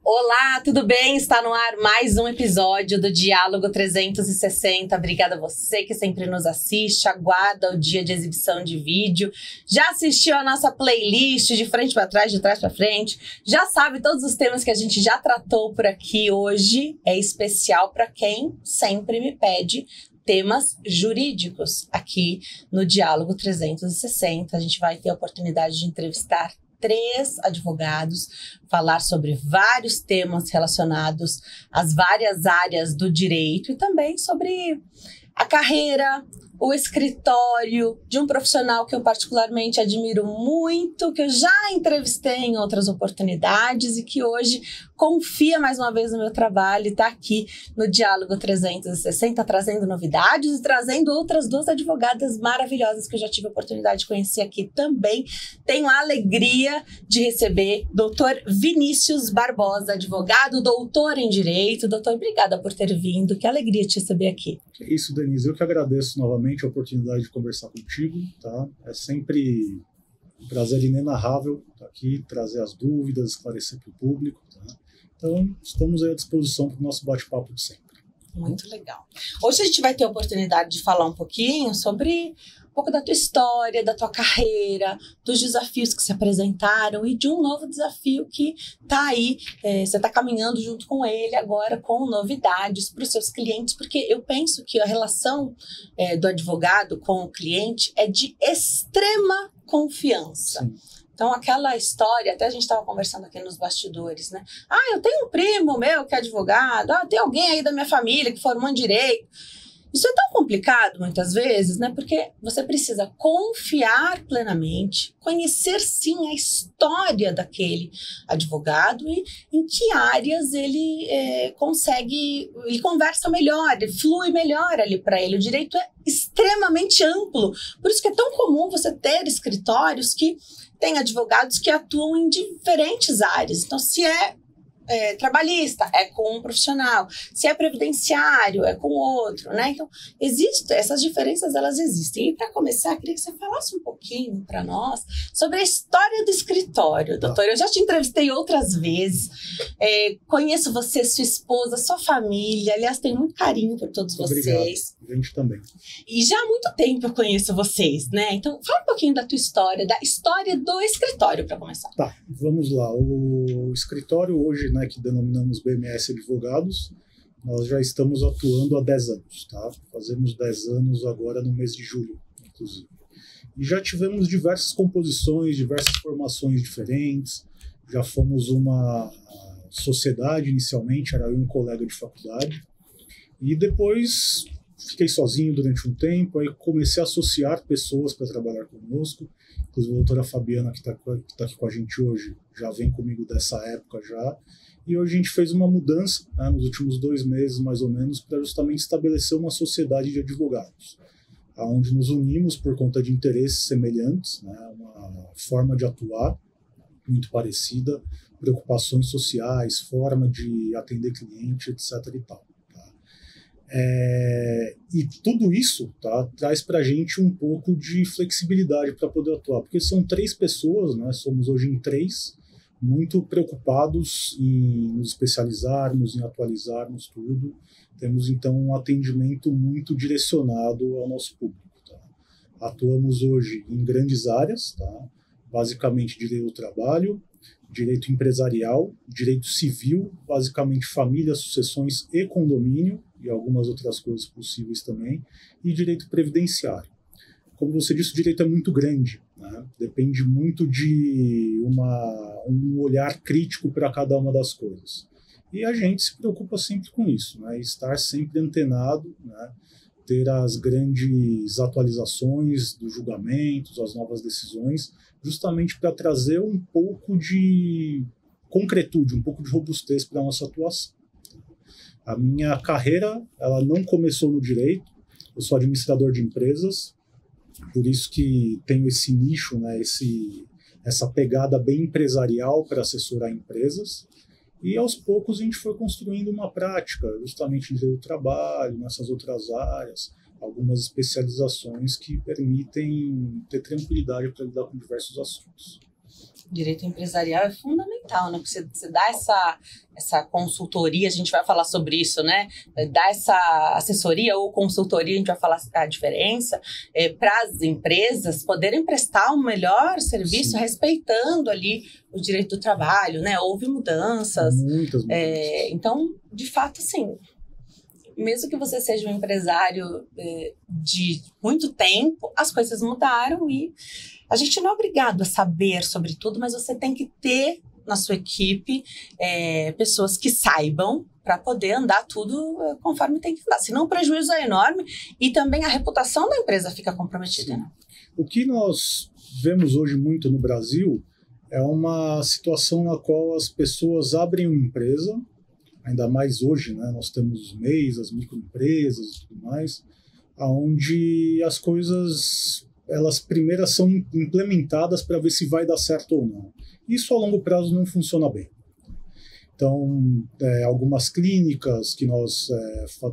Olá, tudo bem? Está no ar mais um episódio do Diálogo 360. Obrigada a você que sempre nos assiste, aguarda o dia de exibição de vídeo, já assistiu a nossa playlist de frente para trás, de trás para frente, já sabe todos os temas que a gente já tratou por aqui. Hoje é especial para quem sempre me pede temas jurídicos. Aqui no Diálogo 360 a gente vai ter a oportunidade de entrevistar 3 advogados, falar sobre vários temas relacionados às várias áreas do direito e também sobre a carreira, o escritório de um profissional que eu particularmente admiro muito, que eu já entrevistei em outras oportunidades e que hoje confia mais uma vez no meu trabalho e está aqui no Diálogo 360 trazendo novidades e trazendo outras 2 advogadas maravilhosas que eu já tive a oportunidade de conhecer aqui também. Tenho a alegria de receber Dr. Vinícius Barbosa, advogado, doutor em Direito. Doutor, obrigada por ter vindo. Que alegria te receber aqui. É isso, Denise. Eu que agradeço novamente a oportunidade de conversar contigo, tá? É sempre um prazer inenarrável estar aqui, trazer as dúvidas, esclarecer para o público, tá? Então, estamos aí à disposição para o nosso bate-papo de sempre. Muito legal. Hoje a gente vai ter a oportunidade de falar um pouquinho sobre um pouco da tua história, da tua carreira, dos desafios que se apresentaram e de um novo desafio que está aí, você está caminhando junto com ele agora com novidades para os seus clientes, porque eu penso que a relação do advogado com o cliente é de extrema confiança. Sim. Então, aquela história, até a gente estava conversando aqui nos bastidores, né? Ah, eu tenho um primo meu que é advogado, tem alguém aí da minha família que formou em direito. Isso é tão complicado, muitas vezes, né? Porque você precisa confiar plenamente, conhecer, sim, a história daquele advogado e em que áreas ele ele conversa melhor, ele flui melhor ali para ele. O direito é extremamente amplo, por isso que é tão comum você ter escritórios que tem advogados que atuam em diferentes áreas. Então, se é trabalhista, é com um profissional. Se é previdenciário, é com outro, né? Então, essas diferenças, elas existem. E, para começar, queria que você falasse um pouquinho para nós sobre a história do escritório. Doutor, eu já te entrevistei outras vezes. Conheço você, sua esposa, sua família. Aliás, tenho muito carinho por todos vocês. Obrigado. A gente também. E já há muito tempo eu conheço vocês, né? Então, fala um pouquinho da tua história, da história do escritório, para começar. Tá, vamos lá. O escritório hoje, né, que denominamos BMS Advogados, nós já estamos atuando há 10 anos, tá? Fazemos 10 anos agora no mês de julho, inclusive. E já tivemos diversas composições, diversas formações diferentes, já fomos uma sociedade inicialmente, era eu e um colega de faculdade, e depois fiquei sozinho durante um tempo, aí comecei a associar pessoas para trabalhar conosco, inclusive a doutora Fabiana, que está aqui com a gente hoje, já vem comigo dessa época já, e hoje a gente fez uma mudança, né, nos últimos 2 meses mais ou menos, para justamente estabelecer uma sociedade de advogados, onde nos unimos por conta de interesses semelhantes, né, uma forma de atuar muito parecida, preocupações sociais, forma de atender cliente, etc. e tal. E tudo isso, tá, traz para a gente um pouco de flexibilidade para poder atuar, porque são 3 pessoas, né, somos hoje em 3, muito preocupados em nos especializarmos, em atualizarmos tudo. Temos então um atendimento muito direcionado ao nosso público. Tá? Atuamos hoje em grandes áreas, tá? Basicamente direito do trabalho, direito empresarial, direito civil, basicamente família, sucessões e condomínio, e algumas outras coisas possíveis também, e direito previdenciário. Como você disse, o direito é muito grande, né? Depende muito de um olhar crítico para cada uma das coisas. E a gente se preocupa sempre com isso, né? Estar sempre antenado, né? Ter as grandes atualizações dos julgamentos, as novas decisões, justamente para trazer um pouco de concretude, um pouco de robustez para a nossa atuação. A minha carreira, ela não começou no direito, eu sou administrador de empresas, por isso que tenho esse nicho, né, essa pegada bem empresarial para assessorar empresas, e aos poucos a gente foi construindo uma prática, justamente em direito do trabalho, nessas outras áreas, algumas especializações que permitem ter tranquilidade para lidar com diversos assuntos. Direito empresarial é fundamental, né? Porque você dá essa consultoria, a gente vai falar sobre isso, né? Dá essa assessoria ou consultoria, a gente vai falar a diferença, para as empresas poderem prestar um melhor serviço, sim, respeitando ali o direito do trabalho, né? Houve mudanças. Muitas. Então, de fato, sim. Mesmo que você seja um empresário de muito tempo, as coisas mudaram e a gente não é obrigado a saber sobre tudo, mas você tem que ter na sua equipe pessoas que saibam para poder andar tudo conforme tem que andar. Senão o prejuízo é enorme e também a reputação da empresa fica comprometida. Né? O que nós vemos hoje muito no Brasil é uma situação na qual as pessoas abrem uma empresa, ainda mais hoje, né? Nós temos os MEIs, as microempresas e tudo mais, onde as coisas, elas primeiras são implementadas para ver se vai dar certo ou não. Isso a longo prazo não funciona bem. Então, algumas clínicas que nós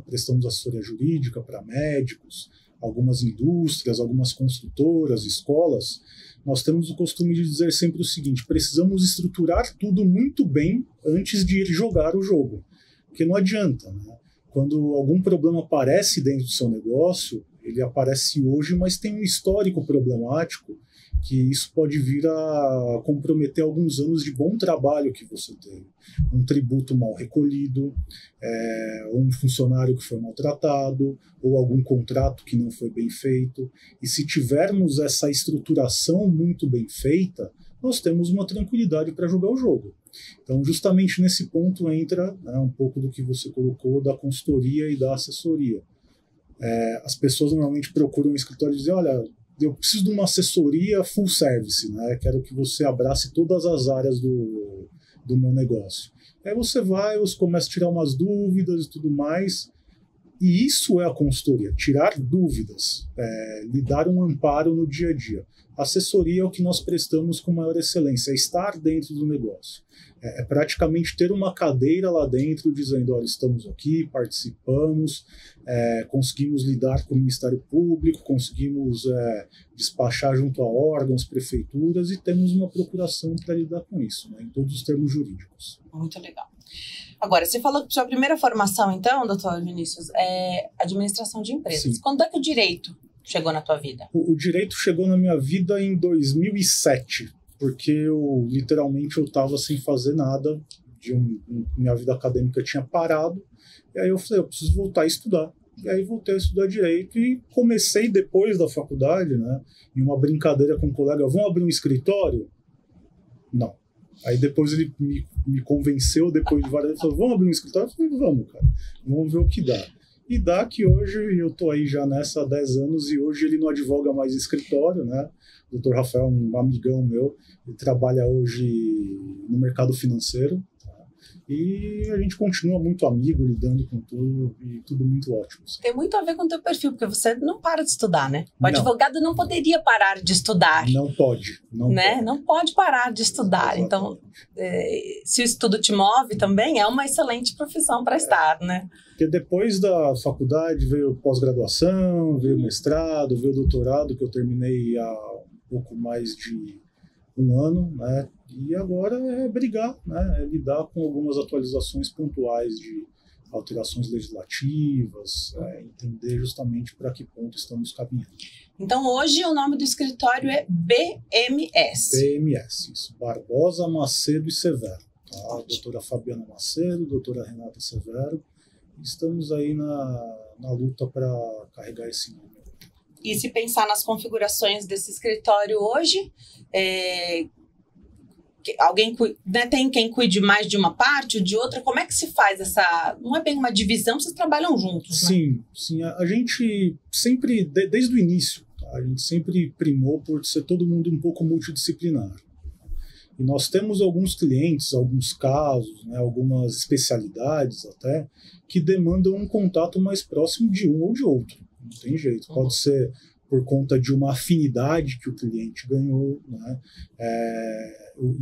prestamos assessoria jurídica para médicos, algumas indústrias, algumas construtoras, escolas, nós temos o costume de dizer sempre o seguinte: precisamos estruturar tudo muito bem antes de ir jogar o jogo. Porque não adianta, né? Quando algum problema aparece dentro do seu negócio, ele aparece hoje, mas tem um histórico problemático que isso pode vir a comprometer alguns anos de bom trabalho que você teve. Um tributo mal recolhido, um funcionário que foi maltratado, ou algum contrato que não foi bem feito. E se tivermos essa estruturação muito bem feita, nós temos uma tranquilidade para jogar o jogo. Então, justamente nesse ponto entra, né, um pouco do que você colocou da consultoria e da assessoria. As pessoas normalmente procuram um escritório e dizem: olha, eu preciso de uma assessoria full service, né? Quero que você abrace todas as áreas do meu negócio. Aí você vai, você começa a tirar umas dúvidas e tudo mais, e isso é a consultoria: tirar dúvidas, lhe dar um amparo no dia a dia. A assessoria é o que nós prestamos com maior excelência, é estar dentro do negócio. É praticamente ter uma cadeira lá dentro dizendo: olha, estamos aqui, participamos, conseguimos lidar com o Ministério Público, conseguimos despachar junto a órgãos, prefeituras, e temos uma procuração para lidar com isso, né, em todos os termos jurídicos. Muito legal. Agora, você falou que sua primeira formação, então, doutor Vinícius, é administração de empresas. Sim. Quando é que o direito chegou na tua vida? O direito chegou na minha vida em 2007. Porque literalmente eu estava sem fazer nada, minha vida acadêmica tinha parado, e aí eu falei: eu preciso voltar a estudar. E aí voltei a estudar Direito e comecei depois da faculdade, né, em uma brincadeira com um colega: vamos abrir um escritório? Não. Aí depois ele me convenceu, depois de várias vezes, falou: vamos abrir um escritório? Eu falei: vamos, cara, vamos ver o que dá. E dá que hoje eu tô aí já nessa há 10 anos e hoje ele não advoga mais em escritório, né? O Dr. Rafael é um amigão meu, ele trabalha hoje no mercado financeiro, tá? E a gente continua muito amigo, lidando com tudo, e tudo muito ótimo. Tem muito a ver com o teu perfil, porque você não para de estudar, né? O advogado não poderia parar de estudar. Não pode. Não pode parar de estudar. Exatamente. Então, se o estudo te move também, é uma excelente profissão para estar, né? Porque depois da faculdade veio pós-graduação, veio mestrado, veio doutorado, que eu terminei há um pouco mais de um ano, né? E agora é brigar, né? É lidar com algumas atualizações pontuais de alterações legislativas, entender justamente para que ponto estamos caminhando. Então, hoje o nome do escritório é BMS. BMS, isso. Barbosa, Macedo e Severo. Tá? A doutora Fabiana Macedo, doutora Renata Severo. Estamos aí na luta para carregar esse nome. E se pensar nas configurações desse escritório hoje, alguém tem quem cuide mais de uma parte ou de outra? Como é que se faz essa... Não é bem uma divisão, vocês trabalham juntos, né? Sim. A gente sempre, desde o início, tá? A gente sempre primou por ser todo mundo um pouco multidisciplinar. E nós temos alguns clientes, alguns casos, né, algumas especialidades até, que demandam um contato mais próximo de um ou de outro. Não tem jeito. Pode ser por conta de uma afinidade que o cliente ganhou, né?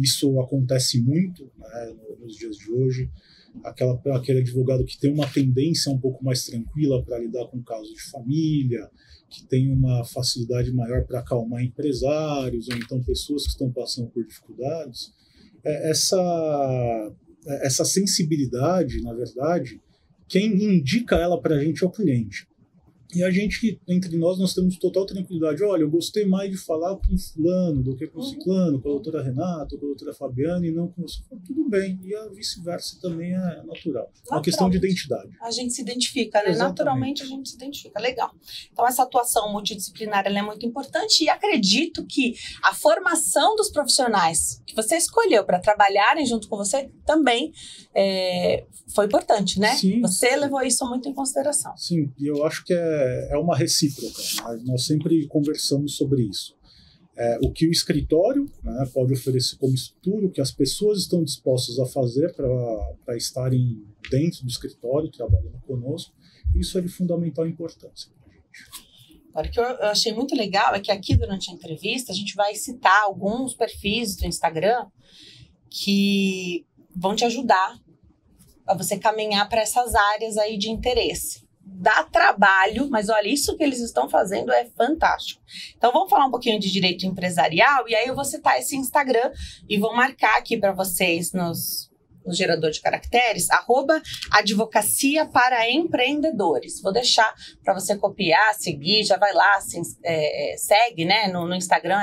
Isso acontece muito, né, nos dias de hoje. aquele advogado que tem uma tendência um pouco mais tranquila para lidar com casos de família, que tem uma facilidade maior para acalmar empresários, ou então pessoas que estão passando por dificuldades. Essa sensibilidade, na verdade, quem indica ela para a gente é o cliente. E a gente, entre nós temos total tranquilidade. Olha, eu gostei mais de falar com o fulano do que com o ciclano, com a doutora Renata, com a doutora Fabiana, e não com você. Tudo bem. E a vice-versa também é natural. É uma questão de identidade. A gente se identifica, né? Exatamente. Naturalmente a gente se identifica. Legal. Então essa atuação multidisciplinar ela é muito importante e acredito que a formação dos profissionais que você escolheu para trabalharem junto com você também foi importante, né? Sim, você levou isso muito em consideração. Sim, e eu acho que é uma recíproca. Né? Nós sempre conversamos sobre isso. O que o escritório, né, pode oferecer como estrutura, o que as pessoas estão dispostas a fazer para estarem dentro do escritório, trabalhando conosco, isso é de fundamental importância para a gente. Agora, o que eu achei muito legal é que aqui durante a entrevista a gente vai citar alguns perfis do Instagram que vão te ajudar a você caminhar para essas áreas aí de interesse. Dá trabalho, mas olha, isso que eles estão fazendo é fantástico. Então vamos falar um pouquinho de direito empresarial e aí eu vou citar esse Instagram e vou marcar aqui para vocês no gerador de caracteres, @advocacia para empreendedores. Vou deixar para você copiar, seguir, já vai lá, segue, né? No Instagram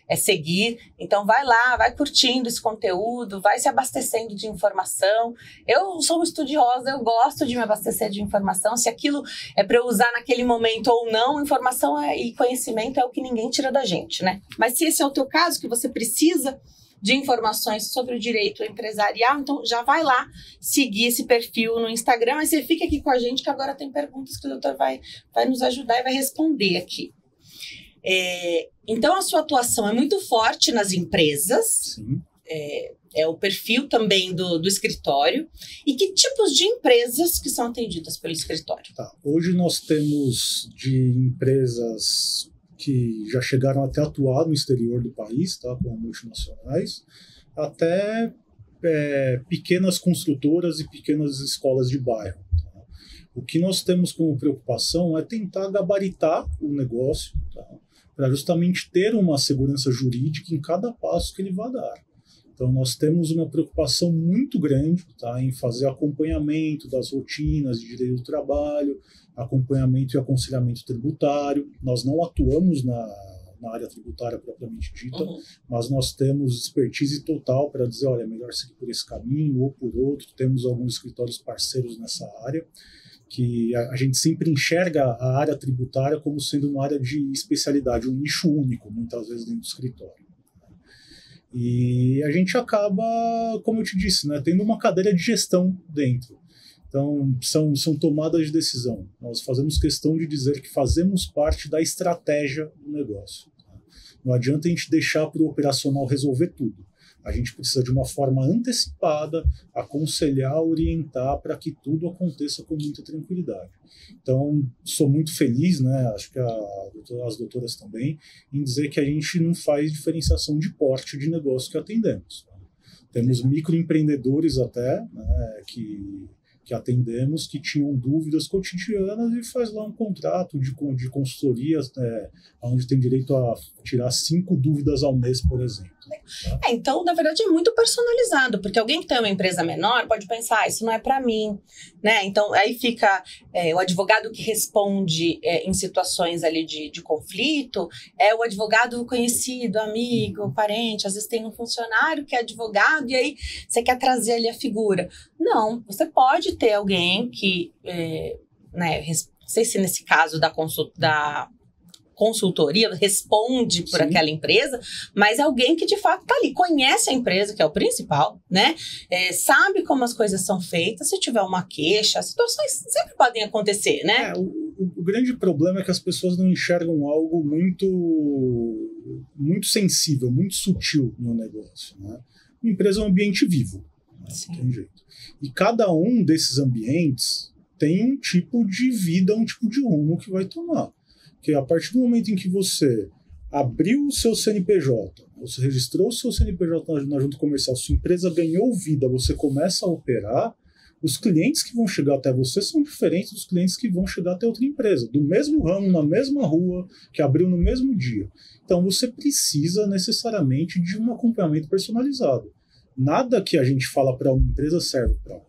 é seguir. Então vai lá, vai curtindo esse conteúdo, vai se abastecendo de informação. Eu sou uma estudiosa, eu gosto de me abastecer de informação. Se aquilo é para eu usar naquele momento ou não, informação e conhecimento é o que ninguém tira da gente, né? Mas se esse é o teu caso, que você precisa de informações sobre o direito empresarial, então já vai lá seguir esse perfil no Instagram, mas você fica aqui com a gente que agora tem perguntas que o doutor vai nos ajudar e vai responder aqui. Então a sua atuação é muito forte nas empresas. Sim. É o perfil também do escritório. E que tipos de empresas que são atendidas pelo escritório? Tá. Hoje nós temos de empresas que já chegaram até a atuar no exterior do país, tá, como multinacionais, até pequenas construtoras e pequenas escolas de bairro. Tá. O que nós temos como preocupação é tentar gabaritar o negócio, tá, para justamente ter uma segurança jurídica em cada passo que ele vai dar. Então, nós temos uma preocupação muito grande, tá, em fazer acompanhamento das rotinas de direito do trabalho, acompanhamento e aconselhamento tributário. Nós não atuamos na área tributária propriamente dita, mas nós temos expertise total para dizer, olha, é melhor seguir por esse caminho ou por outro. Temos alguns escritórios parceiros nessa área, que a gente sempre enxerga a área tributária como sendo uma área de especialidade, um nicho único, muitas vezes dentro do escritório. E a gente acaba, como eu te disse, né, tendo uma cadeira de gestão dentro. Então, são tomadas de decisão. Nós fazemos questão de dizer que fazemos parte da estratégia do negócio. Não adianta a gente deixar para o operacional resolver tudo. A gente precisa de uma forma antecipada, aconselhar, orientar para que tudo aconteça com muita tranquilidade. Então, sou muito feliz, né, acho que as doutoras também, em dizer que a gente não faz diferenciação de porte de negócio que atendemos. Temos microempreendedores até, né, que atendemos, que tinham dúvidas cotidianas e faz lá um contrato de consultoria, onde tem direito a tirar 5 dúvidas ao mês, por exemplo. Tá? Então, na verdade, é muito personalizado, porque alguém que tem uma empresa menor pode pensar, isso não é para mim, né? Então, aí fica o advogado que responde em situações ali de conflito, é o advogado conhecido, amigo, parente, às vezes tem um funcionário que é advogado e aí você quer trazer ali a figura. Não, você pode ter alguém que, não sei se nesse caso da consultoria responde por aquela empresa, mas alguém que de fato está ali, conhece a empresa, que é o principal, né? Sabe como as coisas são feitas, se tiver uma queixa, situações sempre podem acontecer, né? O grande problema é que as pessoas não enxergam algo muito sensível, muito sutil no negócio, né? Uma empresa é um ambiente vivo, né? Não tem jeito. E cada um desses ambientes tem um tipo de vida, um tipo de rumo que vai tomar. Porque a partir do momento em que você abriu o seu CNPJ, você registrou o seu CNPJ na junta comercial, sua empresa ganhou vida, você começa a operar, Os clientes que vão chegar até você são diferentes dos clientes que vão chegar até outra empresa, do mesmo ramo, na mesma rua, que abriu no mesmo dia. Então você precisa necessariamente de um acompanhamento personalizado. Nada que a gente fala para uma empresa serve para outra.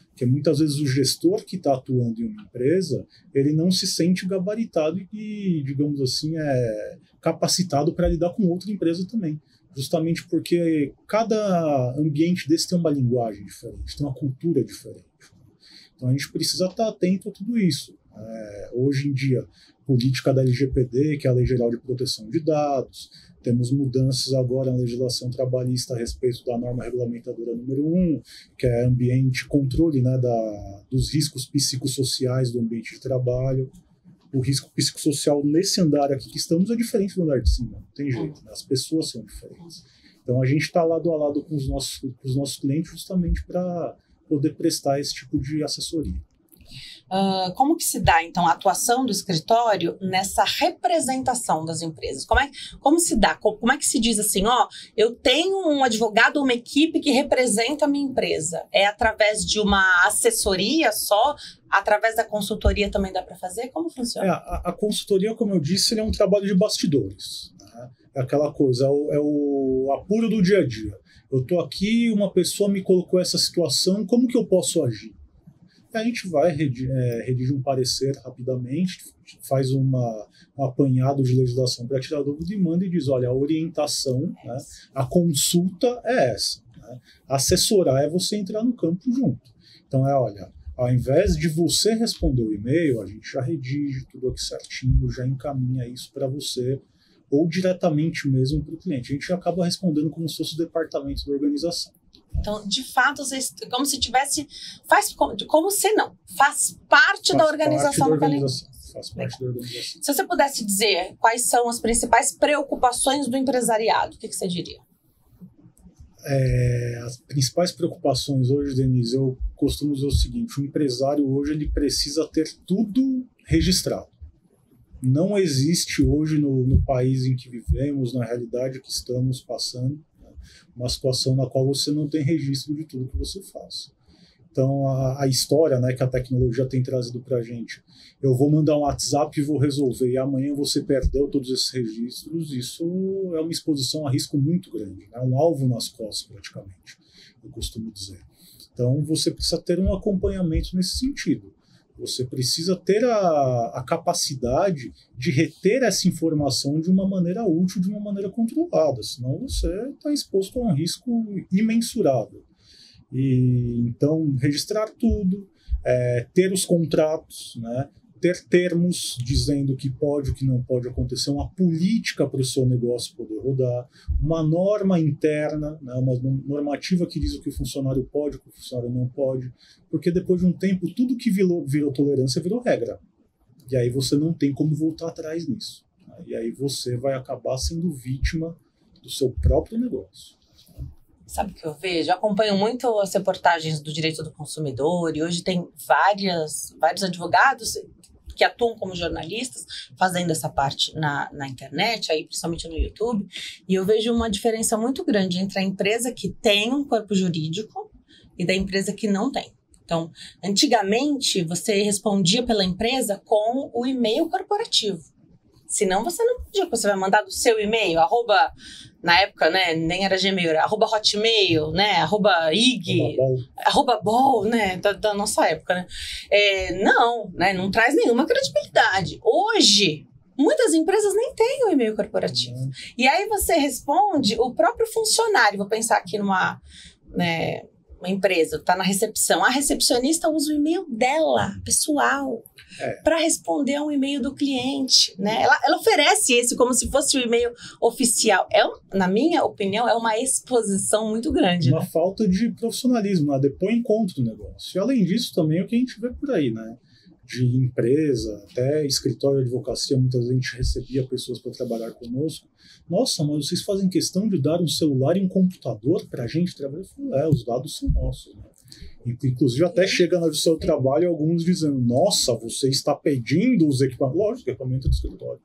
Porque muitas vezes o gestor que está atuando em uma empresa, ele não se sente gabaritado e, digamos assim, capacitado para lidar com outra empresa também. Justamente porque cada ambiente desse tem uma linguagem diferente, tem uma cultura diferente. Então a gente precisa estar atento a tudo isso. Hoje em dia, política da LGPD, que é a Lei Geral de Proteção de Dados, temos mudanças agora na legislação trabalhista a respeito da norma regulamentadora número 1, que é controle, né, dos riscos psicossociais do ambiente de trabalho. O risco psicossocial nesse andar aqui que estamos é diferente do andar de cima, não tem jeito, né? As pessoas são diferentes. Então a gente está lado a lado com os nossos clientes justamente para poder prestar esse tipo de assessoria. Como que se dá, então, a atuação do escritório nessa representação das empresas? Como se dá? Como é que se diz assim, eu tenho um advogado ou uma equipe que representa a minha empresa? É através de uma assessoria só? Através da consultoria também dá para fazer? Como funciona? A consultoria, como eu disse, ele é um trabalho de bastidores. Né? É aquela coisa, é o apuro do dia a dia. Eu estou aqui, uma pessoa me colocou essa situação, como que eu posso agir? A gente vai redigir um parecer rapidamente, faz um apanhado de legislação para tirar dúvida e manda e diz, olha, a orientação, né, a consulta é essa. Né? Assessorar é você entrar no campo junto. Então olha, ao invés de você responder o e-mail, a gente já redige tudo aqui certinho, já encaminha isso para você, ou diretamente mesmo para o cliente. A gente acaba respondendo como se fosse o departamento da organização. Então, de fato, como se tivesse... Como se não. Faz parte da organização do organização. Faz parte da organização. Se você pudesse dizer quais são as principais preocupações do empresariado, o que você diria? As principais preocupações hoje, Denise, eu costumo dizer o seguinte, o empresário hoje ele precisa ter tudo registrado. Não existe hoje no país em que vivemos, na realidade que estamos passando, uma situação na qual você não tem registro de tudo que você faz. Então, a história, né, que a tecnologia tem trazido para a gente, eu vou mandar um WhatsApp e vou resolver, e amanhã você perdeu todos esses registros, isso é uma exposição a risco muito grande, né, um alvo nas costas, praticamente, eu costumo dizer. Então, você precisa ter um acompanhamento nesse sentido. Você precisa ter a capacidade de reter essa informação de uma maneira útil, de uma maneira controlada, senão você está exposto a um risco imensurável. E, então, registrar tudo, ter os contratos, né, ter termos dizendo que pode, o que não pode acontecer, uma política para o seu negócio poder rodar, uma norma interna, né, uma normativa que diz o que o funcionário pode, o que o funcionário não pode, porque depois de um tempo, tudo que virou tolerância virou regra. E aí você não tem como voltar atrás nisso. Né? E aí você vai acabar sendo vítima do seu próprio negócio. Sabe o que eu vejo? Eu acompanho muito as reportagens do direito do consumidor e hoje tem vários advogados que atuam como jornalistas fazendo essa parte na internet, aí principalmente no YouTube, e eu vejo uma diferença muito grande entre a empresa que tem um corpo jurídico e da empresa que não tem. Então, antigamente, você respondia pela empresa com o e-mail corporativo. Senão você não podia, você vai mandar do seu e-mail, na época, né, nem era Gmail, era @hotmail, né, @ig, @bol, né, da nossa época, né. Não, né, não traz nenhuma credibilidade. Hoje, muitas empresas nem têm o e-mail corporativo. E aí você responde, o próprio funcionário, vou pensar aqui numa, né, uma empresa, está na recepção, a recepcionista usa o e-mail dela, pessoal, para responder a um e-mail do cliente, né? Ela oferece esse como se fosse o e-mail oficial. Na minha opinião, é uma exposição muito grande. Uma falta de profissionalismo, né? Depõe contra o negócio. E além disso, também é o que a gente vê por aí, né? De empresa, até escritório de advocacia, muitas vezes a gente recebia pessoas para trabalhar conosco. Nossa, mas vocês fazem questão de dar um celular e um computador para a gente trabalhar? Eu falei, os dados são nossos, né? Inclusive até chega no seu trabalho alguns dizendo, nossa, você está pedindo os equipamentos. Lógico, equipamento do escritório.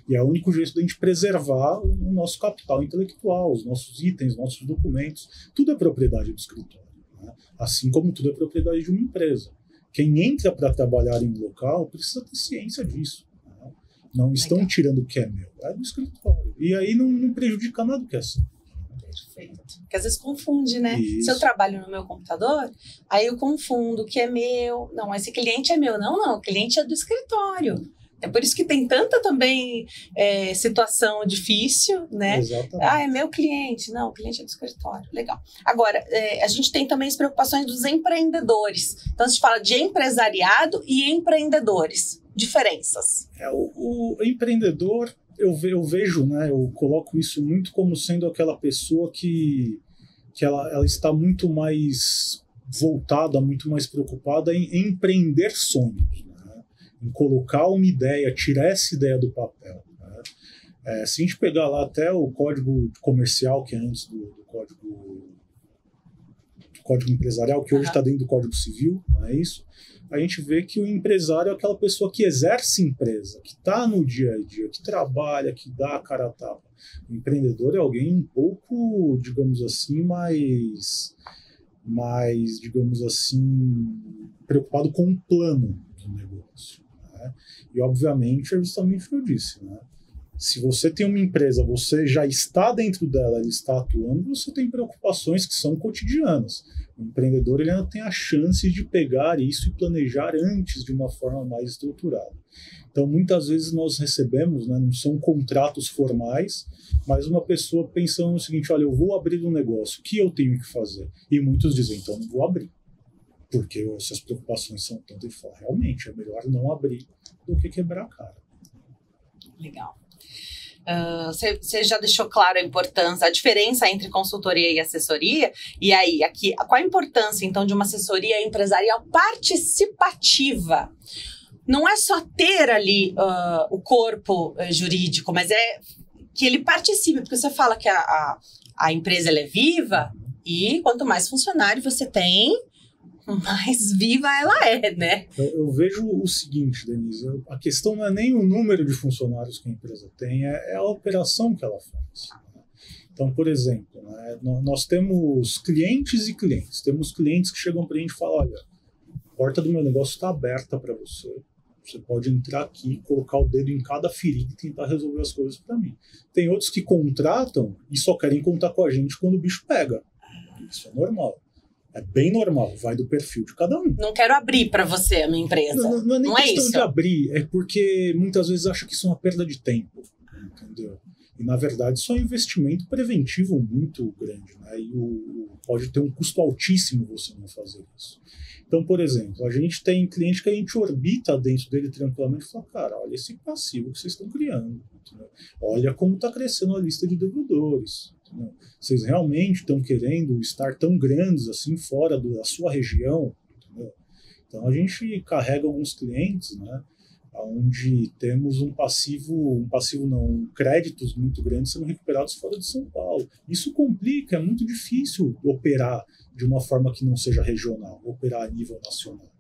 E é o único jeito de a gente preservar o nosso capital intelectual, os nossos itens, nossos documentos. Tudo é propriedade do escritório. né? Assim como tudo é propriedade de uma empresa. Quem entra para trabalhar em um local precisa ter ciência disso. Né? Não estão tirando o que é meu, é do escritório. E aí não prejudica nada do que é seu. Perfeito. Porque às vezes confunde, né? Isso. Se eu trabalho no meu computador, aí eu confundo o que é meu. Não, esse cliente é meu. Não, o cliente é do escritório. É por isso que tem tanta também situação difícil, né? Exatamente. É meu cliente. Não, o cliente é do escritório. Legal. Agora, a gente tem também as preocupações dos empreendedores. Então, a gente fala de empresariado e empreendedores. Diferenças. O empreendedor, eu vejo, né? Eu coloco isso muito como sendo aquela pessoa que ela está muito mais voltada, muito mais preocupada em empreender sonhos, né? Em colocar uma ideia, tirar essa ideia do papel. Né? Se a gente pegar lá até o código comercial, que é antes do código empresarial, que hoje está dentro do Código Civil, não é isso? A gente vê que o empresário é aquela pessoa que exerce empresa, que está no dia a dia, que trabalha, que dá a cara a tapa. O empreendedor é alguém um pouco, digamos assim, mais digamos assim, preocupado com o plano do negócio. Né? E, obviamente, é justamente o que eu disse, né? Se você tem uma empresa, você já está dentro dela, ele está atuando, você tem preocupações que são cotidianas. O empreendedor ele ainda tem a chance de pegar isso e planejar antes de uma forma mais estruturada. Então, muitas vezes nós recebemos, né, não são contratos formais, mas uma pessoa pensando no seguinte, olha, eu vou abrir um negócio, o que eu tenho que fazer? E muitos dizem, então não vou abrir, porque essas preocupações são tanto e fora. Realmente, é melhor não abrir do que quebrar a cara. Legal. Você já deixou claro a importância, a diferença entre consultoria e assessoria. E aí, aqui, qual a importância, então, de uma assessoria empresarial participativa? Não é só ter ali o corpo jurídico, mas é que ele participe, porque você fala que a empresa ela é viva e quanto mais funcionário você tem, mais viva ela é, né? Eu vejo o seguinte, Denise, a questão não é nem o número de funcionários que a empresa tem, é a operação que ela faz. Então, por exemplo, né, nós temos clientes e clientes. Temos clientes que chegam para a gente e falam, olha, a porta do meu negócio está aberta para você. Você pode entrar aqui, colocar o dedo em cada ferida e tentar resolver as coisas para mim. Tem outros que contratam e só querem contar com a gente quando o bicho pega. Isso é normal. É bem normal, vai do perfil de cada um. Não quero abrir para você a minha empresa. Não é nem questão isso de abrir, é porque muitas vezes acha que isso é uma perda de tempo, entendeu? E na verdade isso é um investimento preventivo muito grande, né? E pode ter um custo altíssimo você não fazer isso. Então, por exemplo, a gente tem cliente que a gente orbita dentro dele tranquilamente e fala, cara, olha esse passivo que vocês estão criando, entendeu? Olha como está crescendo a lista de devedores. Vocês realmente estão querendo estar tão grandes assim fora da sua região? Entendeu? Então a gente carrega alguns clientes, né, onde temos um passivo não, créditos muito grandes sendo recuperados fora de São Paulo. Isso complica, é muito difícil operar de uma forma que não seja regional, operar a nível nacional.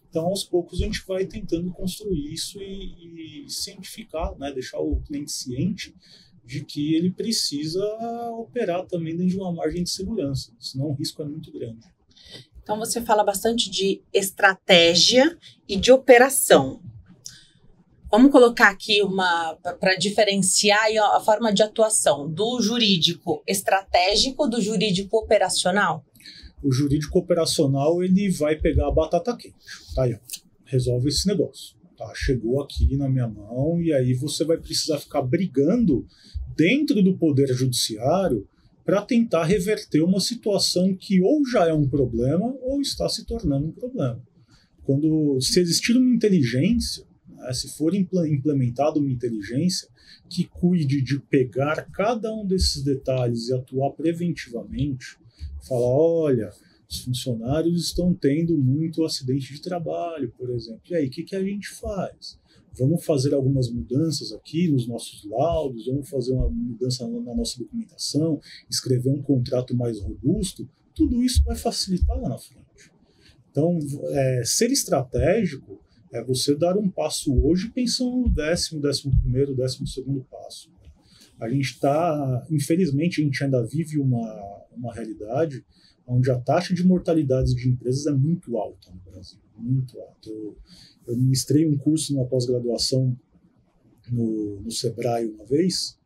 Então, aos poucos, a gente vai tentando construir isso e cientificar, né, deixar o cliente ciente de que ele precisa operar também dentro de uma margem de segurança, senão o risco é muito grande. Então você fala bastante de estratégia e de operação. Vamos colocar aqui para diferenciar a forma de atuação do jurídico estratégico do jurídico operacional. O jurídico operacional ele vai pegar a batata quente, tá aí, resolve esse negócio. Tá, chegou aqui na minha mão e aí você vai precisar ficar brigando dentro do poder judiciário para tentar reverter uma situação que ou já é um problema ou está se tornando um problema. Se existir uma inteligência, né, se for implementada uma inteligência que cuide de pegar cada um desses detalhes e atuar preventivamente, falar, olha, os funcionários estão tendo muito acidente de trabalho, por exemplo. E aí, o que a gente faz? Vamos fazer algumas mudanças aqui nos nossos laudos, vamos fazer uma mudança na nossa documentação, escrever um contrato mais robusto. Tudo isso vai facilitar lá na frente. Então, ser estratégico é você dar um passo hoje pensando no 10º, 11º, 12º passo. A gente está, infelizmente, a gente ainda vive uma realidade onde a taxa de mortalidade de empresas é muito alta no Brasil, muito alta. Eu ministrei um curso numa pós-graduação no Sebrae uma vez,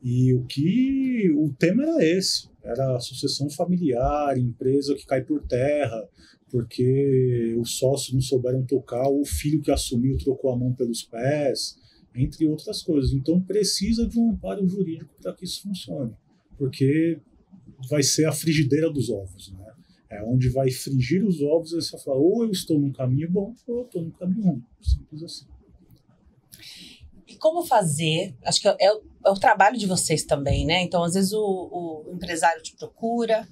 e o tema era esse, era a sucessão familiar, empresa que cai por terra, porque os sócios não souberam tocar, ou o filho que assumiu trocou a mão pelos pés, entre outras coisas. Então precisa de um amparo jurídico para que isso funcione, porque vai ser a frigideira dos ovos, né? É onde vai frigir os ovos e você vai falar, ou eu estou num caminho bom, ou eu estou num caminho ruim. Simples assim. E como fazer? Acho que é o trabalho de vocês também, né? Então, às vezes o empresário te procura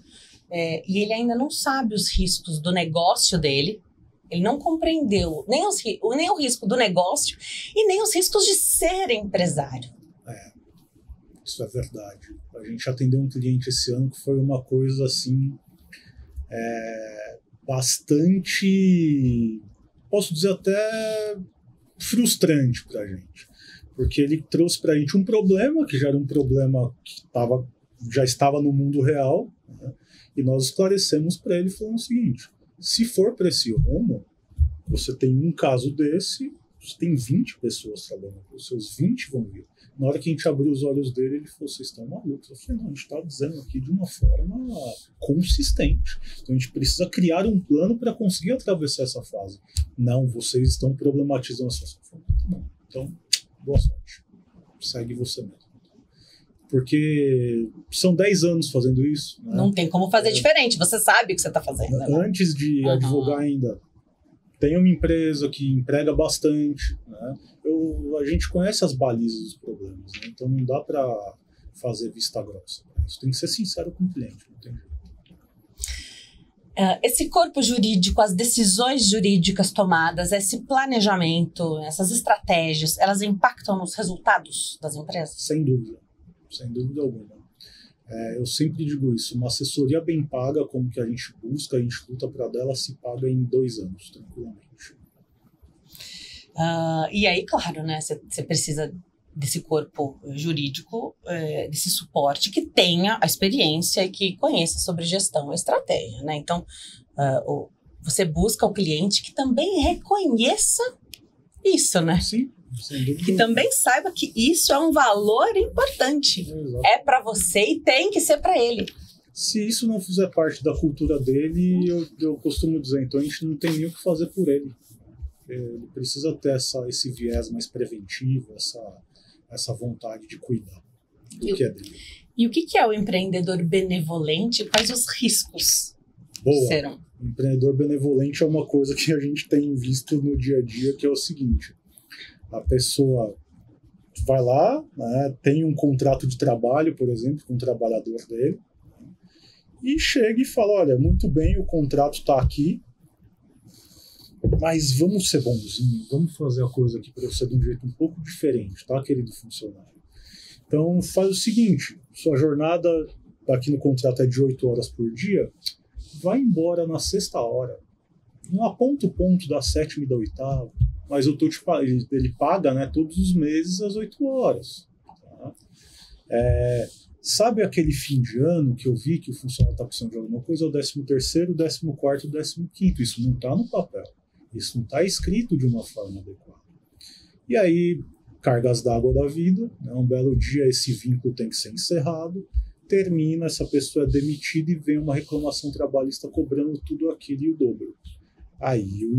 e ele ainda não sabe os riscos do negócio dele. Ele não compreendeu nem o risco do negócio e nem os riscos de ser empresário. Isso é verdade. A gente atendeu um cliente esse ano que foi uma coisa assim bastante, posso dizer até frustrante para a gente, porque ele trouxe para a gente um problema que já era um problema que já estava no mundo real, né? E nós esclarecemos para ele falando o seguinte: se for para esse rumo, você tem um caso desse, você tem 20 pessoas trabalhando, os seus 20 vão vir. Na hora que a gente abriu os olhos dele, ele falou, vocês estão malucos. Eu falei, não, a gente está dizendo aqui de uma forma consistente. Então a gente precisa criar um plano para conseguir atravessar essa fase. Não, vocês estão problematizando essa forma. Então, boa sorte. Segue você mesmo. Porque são 10 anos fazendo isso. Né? Não tem como fazer diferente, você sabe o que você está fazendo. Né? Antes de advogar ainda, tem uma empresa que emprega bastante, né? A gente conhece as balizas dos problemas, né? Então não dá para fazer vista grossa. Isso tem que ser sincero com o cliente, não tem jeito. Esse corpo jurídico, as decisões jurídicas tomadas, esse planejamento, essas estratégias, elas impactam nos resultados das empresas? Sem dúvida alguma. Eu sempre digo isso, uma assessoria bem paga, como que a gente busca, a gente luta para dela, se paga em 2 anos, tranquilamente. E aí, claro, né, você precisa desse corpo jurídico, desse suporte que tenha a experiência e que conheça sobre gestão e estratégia, né? Então, você busca o cliente que também reconheça isso, né? Sim, sem dúvida. Que também saiba que isso é um valor importante. Exato. É para você e tem que ser para ele. Se isso não fizer parte da cultura dele, eu costumo dizer, então a gente não tem nem o que fazer por ele. Ele precisa ter esse viés mais preventivo, essa vontade de cuidar do que é dele. E o que é o empreendedor benevolente? Quais os riscos serão? O empreendedor benevolente é uma coisa que a gente tem visto no dia a dia, que é o seguinte: a pessoa vai lá, né, tem um contrato de trabalho, por exemplo, com o trabalhador dele, né, e chega e fala, olha, muito bem, o contrato está aqui, mas vamos ser bonzinhos, vamos fazer a coisa aqui para você de um jeito um pouco diferente, tá, querido funcionário? Então faz o seguinte, sua jornada aqui no contrato é de 8 horas por dia, vai embora na 6ª hora. Não aponta o ponto da 7ª e da 8ª, mas ele paga, né, todos os meses às 8 horas. Tá? Sabe aquele fim de ano que eu vi que o funcionário está precisando de alguma coisa? É o 13º, 14º, 15º. Isso não está no papel. Isso não está escrito de uma forma adequada. E aí, cargas d'água da vida, né, um belo dia esse vínculo tem que ser encerrado, termina, essa pessoa é demitida e vem uma reclamação trabalhista cobrando tudo aquilo e o dobro. Aí o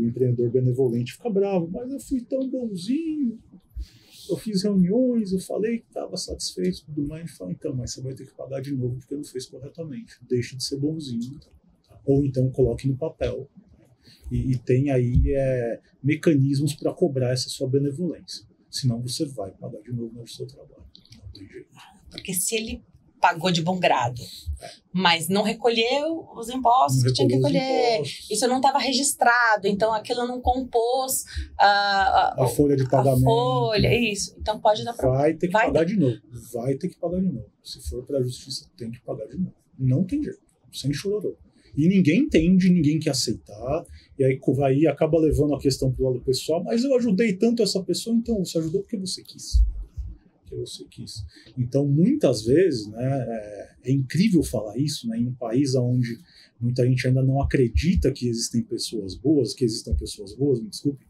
empreendedor benevolente fica bravo, mas eu fui tão bonzinho, eu fiz reuniões, eu falei que estava satisfeito e tudo mais. Ele fala, então, mas você vai ter que pagar de novo porque não fez corretamente. Deixe de ser bonzinho. Ou então coloque no papel. E tem aí mecanismos para cobrar essa sua benevolência. Senão você vai pagar de novo no seu trabalho. Não tem jeito. Porque se ele pagou de bom grado, mas não recolheu os impostos que tinha que recolher, isso não estava registrado, então aquilo não compôs a folha de pagamento. Isso. Então pode dar problema. Vai ter que pagar de novo. Vai ter que pagar de novo. Se for para a justiça, tem que pagar de novo. Não tem jeito. Sem chororô. E ninguém entende, ninguém quer aceitar, e aí acaba levando a questão para o lado pessoal, mas eu ajudei tanto essa pessoa, então você ajudou porque você quis. porque você quis. Então, muitas vezes, né, é incrível falar isso, né, em um país onde muita gente ainda não acredita que existem pessoas boas, me desculpe,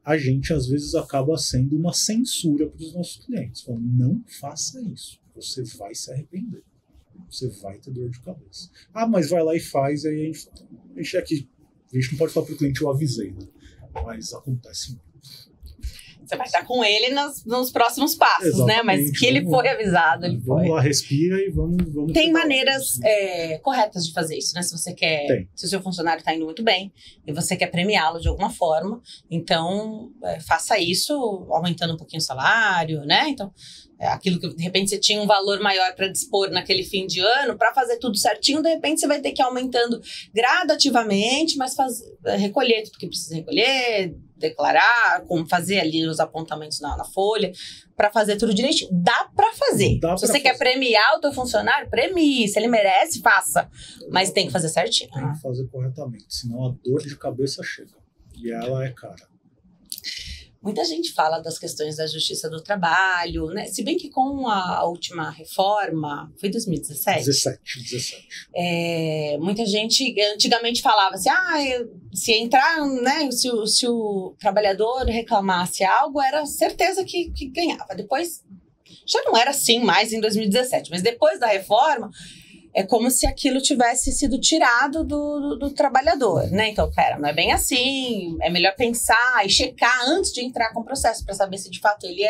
a gente às vezes acaba sendo uma censura para os nossos clientes. Falando, não faça isso, você vai se arrepender, você vai ter dor de cabeça. Ah, mas vai lá e faz, aí a gente não pode falar para o cliente, eu avisei, né? Mas acontece muito. Você vai estar com ele nos próximos passos, exatamente, né? Mas que ele foi avisado, ele foi. Vamos lá, respira e vamos Tem maneiras corretas de fazer isso, né? Se você quer, se o seu funcionário está indo muito bem e você quer premiá-lo de alguma forma, então faça isso aumentando um pouquinho o salário, né? Então, aquilo que de repente você tinha um valor maior para dispor naquele fim de ano, para fazer tudo certinho, de repente você vai ter que ir aumentando gradativamente, mas recolher tudo que precisa recolher, declarar, como fazer ali os apontamentos na folha, para fazer tudo direitinho. Dá para fazer. Se você quer premiar o teu funcionário, premie. Se ele merece, faça. Mas tem que fazer certinho. Tem que fazer corretamente, senão a dor de cabeça chega. E ela é cara. Muita gente fala das questões da justiça do trabalho, né? Se bem que com a última reforma, foi 2017? 17. Muita gente antigamente falava assim, se entrar, né? Se o trabalhador reclamasse algo, era certeza que ganhava. Depois, já não era assim mais em 2017, mas depois da reforma, é como se aquilo tivesse sido tirado do trabalhador, né? Então, não é bem assim, é melhor pensar e checar antes de entrar com o processo para saber se de fato ele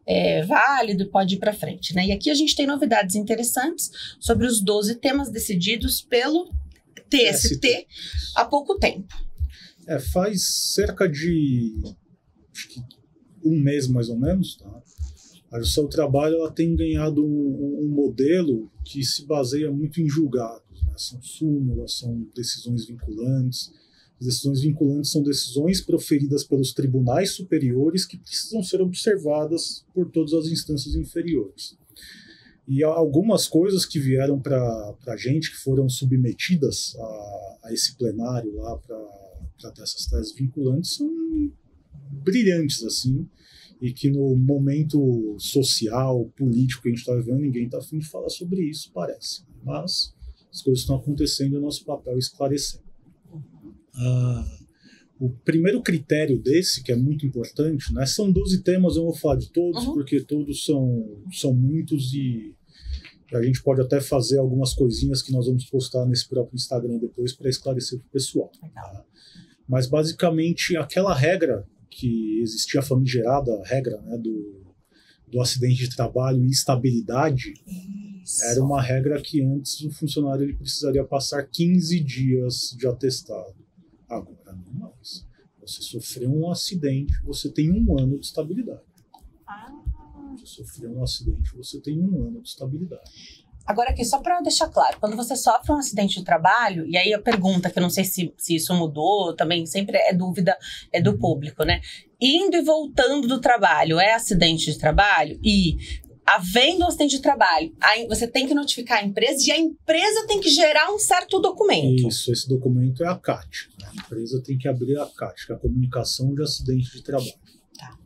é válido e pode ir para frente, né? E aqui a gente tem novidades interessantes sobre os 12 temas decididos pelo TST há pouco tempo. Faz cerca de acho que um mês mais ou menos, tá? A Justiça do Trabalho ela tem ganhado um modelo que se baseia muito em julgados, né? São súmulas, são decisões vinculantes. As decisões vinculantes são decisões proferidas pelos tribunais superiores que precisam ser observadas por todas as instâncias inferiores. E algumas coisas que vieram para a gente, que foram submetidas a esse plenário lá para ter essas teses vinculantes, são brilhantes, assim, e que no momento social, político que a gente está vivendo, ninguém está a fim de falar sobre isso, parece. Mas as coisas estão acontecendo e o nosso papel é esclarecer. O primeiro critério desse, que é muito importante, né, são 12 temas, eu não vou falar de todos, porque todos são muitos e a gente pode até fazer algumas coisinhas que nós vamos postar nesse próprio Instagram depois para esclarecer para o pessoal. Tá? Mas basicamente aquela regra que existia, a famigerada regra, né, do acidente de trabalho e estabilidade, era uma regra que antes o funcionário ele precisaria passar 15 dias de atestado. Agora não mais. Você sofreu um acidente, você tem 1 ano de estabilidade. Você sofreu um acidente, você tem 1 ano de estabilidade. Agora aqui, só para deixar claro, quando você sofre um acidente de trabalho, e aí a pergunta, que eu não sei se isso mudou, também sempre é dúvida do público, né? Indo e voltando do trabalho, é acidente de trabalho? E havendo um acidente de trabalho, aí você tem que notificar a empresa e a empresa tem que gerar um certo documento. Isso, esse documento é a CAT. A empresa tem que abrir a CAT, que é a Comunicação de Acidente de Trabalho. Tá.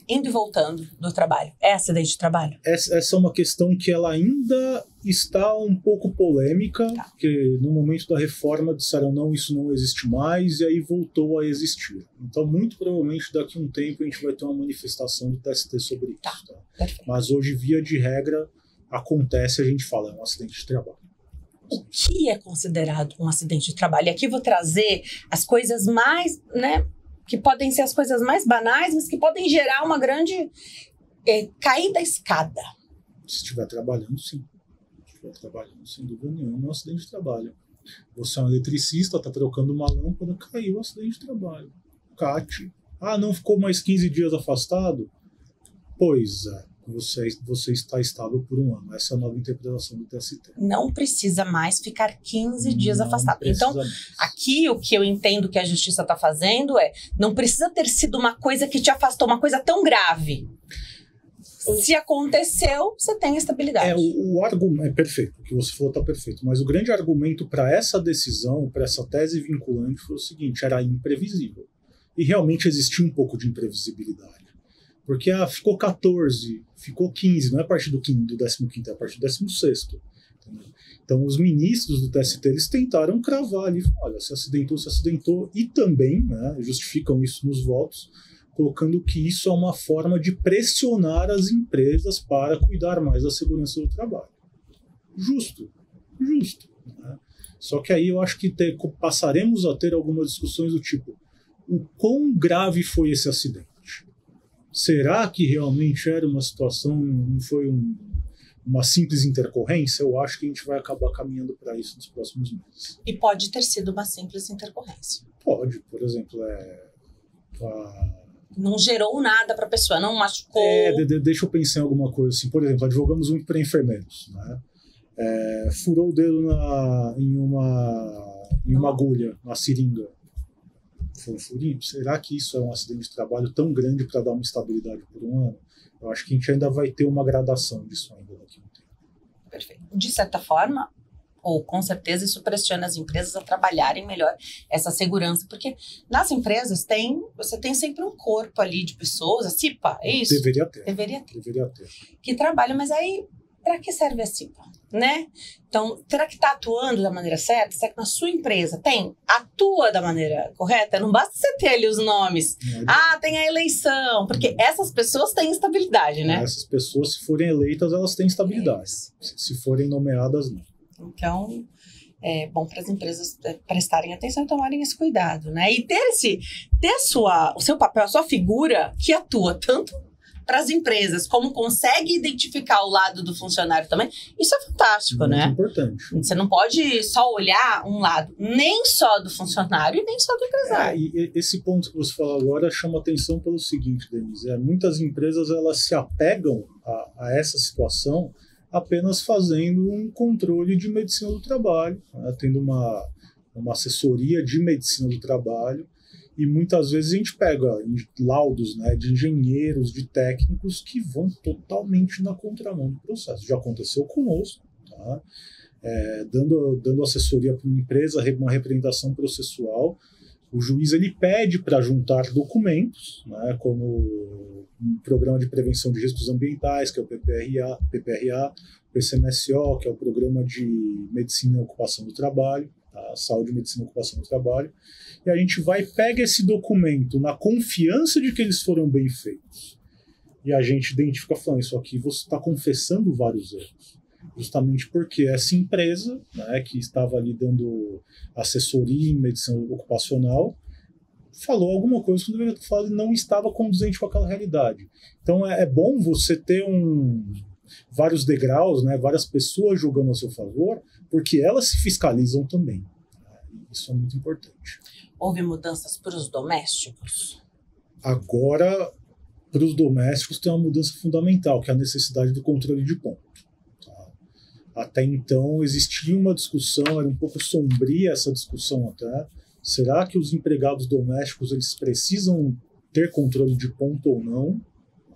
Indo e voltando do trabalho, é acidente de trabalho? Essa é uma questão que ela ainda está um pouco polêmica, porque no momento da reforma disseram não, isso não existe mais, e aí voltou a existir. Então, muito provavelmente, daqui a um tempo, a gente vai ter uma manifestação do TST sobre isso. Tá? Mas hoje, via de regra, acontece, a gente fala, é um acidente de trabalho. O que é considerado um acidente de trabalho? E aqui eu vou trazer as coisas mais, né, que podem ser as coisas mais banais, mas que podem gerar uma grande cair da escada. Se estiver trabalhando, sim. Se estiver trabalhando, sem dúvida nenhuma, é um acidente de trabalho. Você é um eletricista, está trocando uma lâmpada, caiu, acidente de trabalho. CAT. Não ficou mais 15 dias afastado? Pois é. Você está estável por 1 ano. Essa é a nova interpretação do TST. Não precisa mais ficar 15 dias afastado. Então, aqui o que eu entendo que a justiça está fazendo não precisa ter sido uma coisa que te afastou, uma coisa tão grave. Se aconteceu, você tem estabilidade. O argumento é perfeito, o que você falou está perfeito. Mas o grande argumento para essa decisão, para essa tese vinculante, foi o seguinte: era imprevisível. E realmente existia um pouco de imprevisibilidade. Porque ficou 14, ficou 15, não é a partir do 15º, é a partir do 16º. Entendeu? Então, os ministros do TST, eles tentaram cravar ali, olha, se acidentou, e também, né, justificam isso nos votos, colocando que isso é uma forma de pressionar as empresas para cuidar mais da segurança do trabalho. Justo. Né? Só que aí eu acho que passaremos a ter algumas discussões do tipo, o quão grave foi esse acidente? Será que realmente era uma situação, não foi uma simples intercorrência? Eu acho que a gente vai acabar caminhando para isso nos próximos meses. E pode ter sido uma simples intercorrência. Pode, por exemplo, não gerou nada para a pessoa, não machucou. Deixa eu pensar em alguma coisa assim. Por exemplo, advogamos muito para enfermeiros, né? Furou o dedo em uma agulha, na seringa. Foi um furinho. Será que isso é um acidente de trabalho tão grande para dar uma estabilidade por um ano? Eu acho que a gente ainda vai ter uma gradação disso ainda daqui a um tempo. Perfeito. De certa forma, ou com certeza, isso pressiona as empresas a trabalharem melhor essa segurança, porque nas empresas você tem sempre um corpo ali de pessoas, a CIPA, é isso? Deveria ter. Que trabalham, mas aí, para que serve a CIPA, né? Então, será que está atuando da maneira certa? Será que na sua empresa atua da maneira correta? Não basta você ter ali os nomes. Tem a eleição, porque essas pessoas têm estabilidade, né? Essas pessoas, se forem eleitas, elas têm estabilidade. Se forem nomeadas, não. Então, é bom para as empresas prestarem atenção e tomarem esse cuidado, né? E ter o seu papel, a sua figura que atua tanto para as empresas, como consegue identificar o lado do funcionário também, isso é fantástico, né? Muito importante. Você não pode só olhar um lado, nem só do funcionário e nem só do empresário. E esse ponto que você falou agora chama atenção pelo seguinte, Denise, muitas empresas elas se apegam a essa situação apenas fazendo um controle de medicina do trabalho, né? Tendo uma assessoria de medicina do trabalho, e muitas vezes a gente pega laudos, né, de engenheiros, de técnicos que vão totalmente na contramão do processo. Já aconteceu conosco, tá? Dando assessoria para uma empresa, uma representação processual, o juiz ele pede para juntar documentos, né, como um programa de prevenção de riscos ambientais, que é o PPRA, o PCMSO, que é o Programa de Medicina e Ocupação do Trabalho, tá? Saúde, Medicina e Ocupação do Trabalho, e a gente pega esse documento na confiança de que eles foram bem feitos, e a gente identifica falando, isso aqui você está confessando vários erros. Justamente porque essa empresa, né, que estava ali dando assessoria em medicina ocupacional, falou alguma coisa que não deveria ter falado e não estava condizente com aquela realidade. Então é bom você ter vários degraus, né, várias pessoas jogando a seu favor, porque elas se fiscalizam também. Isso é muito importante. Houve mudanças para os domésticos? Agora, para os domésticos tem uma mudança fundamental, que é a necessidade do controle de ponto. Até então existia uma discussão, era um pouco sombria essa discussão até. Será que os empregados domésticos eles precisam ter controle de ponto ou não?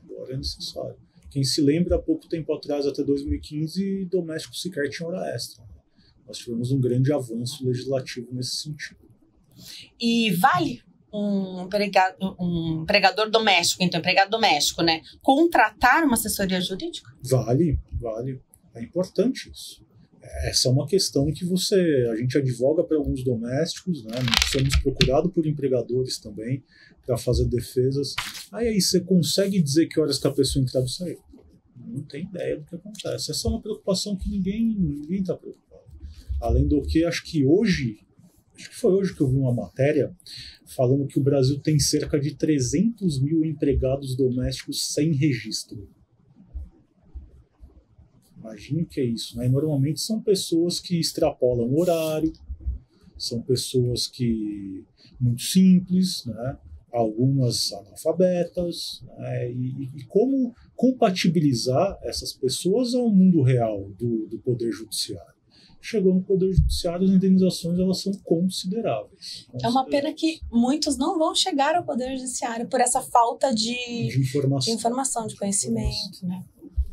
Agora é necessário. Quem se lembra, há pouco tempo atrás, até 2015, domésticos sequer tinham hora extra. Nós tivemos um grande avanço legislativo nesse sentido. E vale um empregador doméstico, então empregado doméstico, né, contratar uma assessoria jurídica? Vale. É importante isso. Essa é uma questão que a gente advoga para alguns domésticos, né? Somos procurados por empregadores também para fazer defesas. Aí você consegue dizer que horas que a pessoa entrava e saiu? Não tem ideia do que acontece. Essa é uma preocupação que ninguém está preocupado. Além do que, acho que foi hoje que eu vi uma matéria falando que o Brasil tem cerca de 300 mil empregados domésticos sem registro. Imagine que é isso, né? Normalmente são pessoas que extrapolam o horário, são pessoas que muito simples, né? Algumas analfabetas, né? E como compatibilizar essas pessoas ao mundo real do Poder Judiciário? Chegou no Poder Judiciário, as indenizações elas são consideráveis. É uma pena que muitos não vão chegar ao Poder Judiciário por essa falta de informação, de conhecimento, né?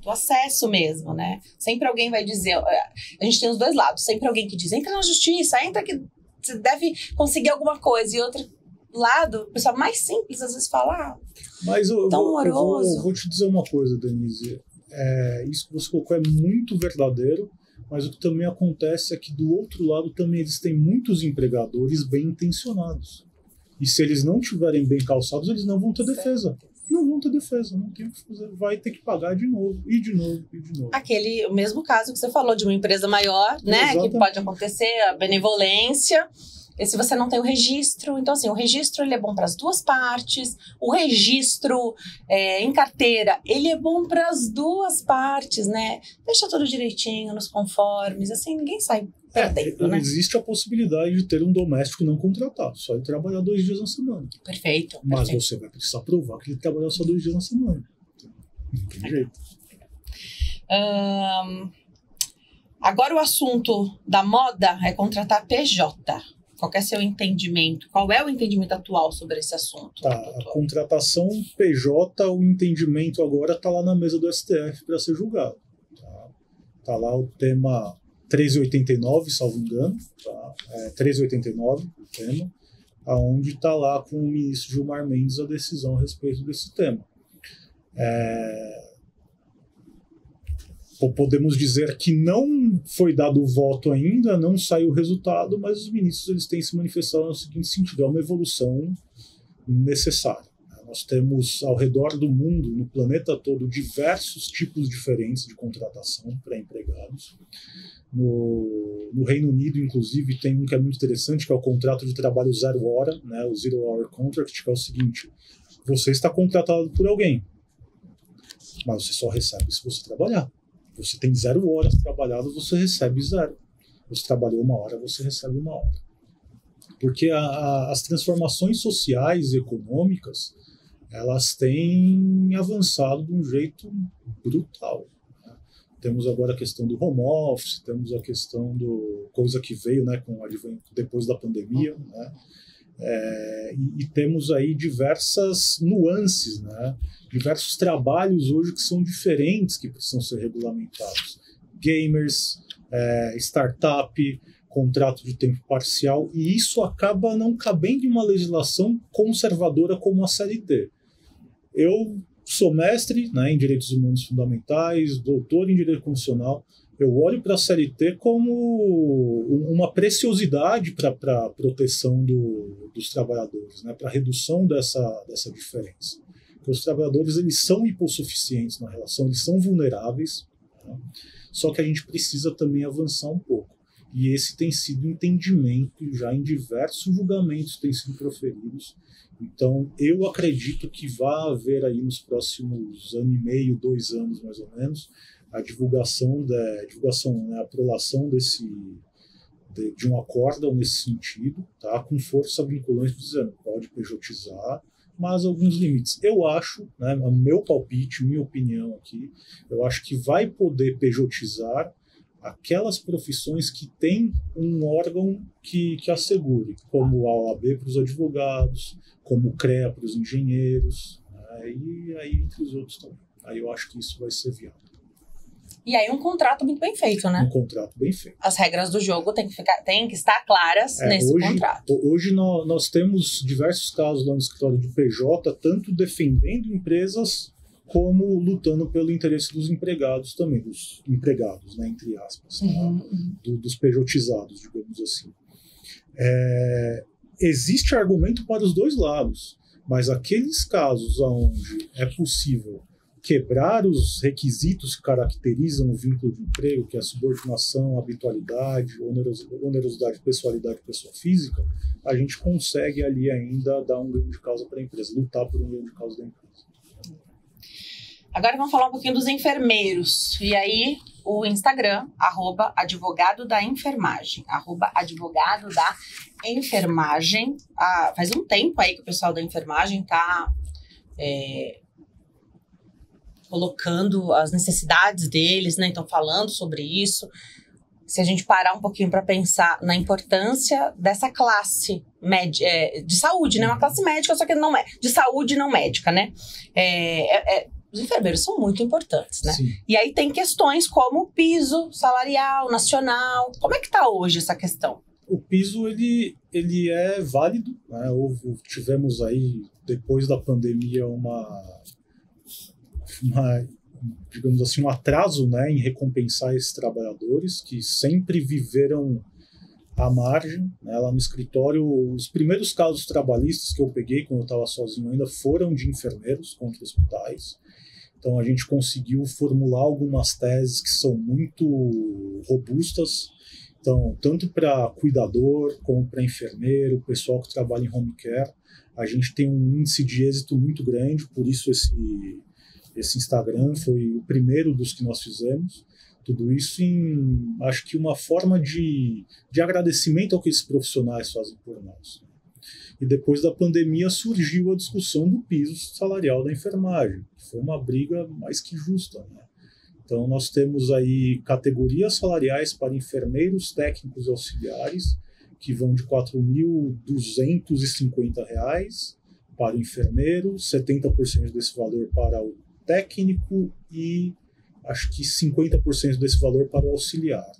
Do acesso mesmo, né? Sempre alguém vai dizer, a gente tem os dois lados, sempre alguém que diz, entra na justiça, entra que você deve conseguir alguma coisa, e outra, lado, o pessoal mais simples às vezes fala, Mas eu tão moroso. vou te dizer uma coisa, Denise. Isso que você colocou é muito verdadeiro, mas o que também acontece é que do outro lado também existem muitos empregadores bem intencionados. E se eles não estiverem bem calçados, eles não vão ter defesa. Não vão ter defesa, não tem o que fazer. Vai ter que pagar de novo, e de novo, e de novo. O mesmo caso que você falou de uma empresa maior, né? Exatamente. Que pode acontecer, a benevolência. E se você não tem o registro, então assim, o registro ele é bom para as duas partes, o registro em carteira, ele é bom para as duas partes, né? Deixa tudo direitinho, nos conformes, assim, ninguém sai perdendo, né? Existe a possibilidade de ter um doméstico não contratado, só ele trabalhar 2 dias na semana. Perfeito. Mas você vai precisar provar que ele trabalhou só 2 dias na semana. Não tem jeito. Agora o assunto da moda é contratar PJ. Qual é seu entendimento? Qual é o entendimento atual sobre esse assunto? A contratação PJ, o entendimento agora está lá na mesa do STF para ser julgado. Tá lá o tema 1389, salvo engano. 1389, o tema, onde está lá com o ministro Gilmar Mendes a decisão a respeito desse tema. Podemos dizer que não foi dado o voto ainda, não saiu o resultado, mas os ministros eles têm se manifestado no seguinte sentido: é uma evolução necessária. Nós temos ao redor do mundo, no planeta todo, diversos tipos diferentes de contratação para empregados. No Reino Unido, inclusive, tem um que é muito interessante, que é o contrato de trabalho 0 hora, né, o Zero Hour Contract, que é o seguinte: você está contratado por alguém, mas você só recebe se você trabalhar. Você tem 0 horas trabalhadas, você recebe 0. Você trabalhou 1 hora, você recebe 1 hora. Porque as transformações sociais e econômicas, elas têm avançado de um jeito brutal. Né? Temos agora a questão do home office, temos a questão do coisa que veio, né, com o advento depois da pandemia, né? E temos aí diversas nuances, né? Diversos trabalhos hoje que são diferentes, que precisam ser regulamentados. Gamers, startup, contrato de tempo parcial, e isso acaba não cabendo em uma legislação conservadora como a CLT. Eu sou mestre, né, em Direitos Humanos Fundamentais, doutor em Direito Constitucional. Eu olho para a CLT como uma preciosidade para a proteção dos trabalhadores, né, para a redução dessa diferença. Porque os trabalhadores eles são hipossuficientes na relação, eles são vulneráveis, né, só que a gente precisa também avançar um pouco. E esse tem sido o entendimento já em diversos julgamentos que têm sido proferidos. Então, eu acredito que vai haver aí nos próximos 1,5, 2 anos mais ou menos, a a aprovação de um acórdão nesse sentido, tá? Com força vinculante, dizendo pode pejotizar, mas alguns limites. Eu acho, né, meu palpite, minha opinião aqui, eu acho que vai poder pejotizar aquelas profissões que têm um órgão que assegure, como a OAB para os advogados, como o CREA para os engenheiros, né, e aí entre os outros também. Aí eu acho que isso vai ser viável. E aí um contrato muito bem feito, né? Um contrato bem feito. As regras do jogo têm que estar claras nesse contrato. Hoje nós temos diversos casos lá no escritório de PJ, tanto defendendo empresas como lutando pelo interesse dos empregados também, dos empregados, né, entre aspas, dos pejotizados, digamos assim. Existe argumento para os dois lados, mas aqueles casos onde é possível quebrar os requisitos que caracterizam o vínculo de emprego, que é a subordinação, habitualidade, onerosidade, pessoalidade, pessoa física, a gente consegue ali ainda dar um ganho de causa para a empresa, lutar por um ganho de causa da empresa. Agora vamos falar um pouquinho dos enfermeiros. E aí, o Instagram, @advogado da enfermagem. @advogado da enfermagem. Faz um tempo aí que o pessoal da enfermagem está colocando as necessidades deles, né? Então, falando sobre isso. Se a gente parar um pouquinho para pensar na importância dessa classe de saúde, né? Uma classe médica, só que não é de saúde não médica, né? Os enfermeiros são muito importantes, né? Sim. E aí tem questões como o piso salarial, nacional. Como é que está hoje essa questão? O piso ele é válido, né? Tivemos aí, depois da pandemia, digamos assim, um atraso, né, em recompensar esses trabalhadores que sempre viveram à margem, né? Lá no escritório, os primeiros casos trabalhistas que eu peguei quando eu estava sozinho ainda foram de enfermeiros contra hospitais. Então a gente conseguiu formular algumas teses que são muito robustas. Então, tanto para cuidador como para enfermeiro, pessoal que trabalha em home care, a gente tem um índice de êxito muito grande, por isso esse Instagram foi o primeiro dos que nós fizemos. Tudo isso acho que uma forma de agradecimento ao que esses profissionais fazem por nós. E depois da pandemia surgiu a discussão do piso salarial da enfermagem, que foi uma briga mais que justa, né? Então nós temos aí categorias salariais para enfermeiros, técnicos e auxiliares, que vão de R$ 4.250 para o enfermeiro, 70% desse valor para o técnico e acho que 50% desse valor para o auxiliar.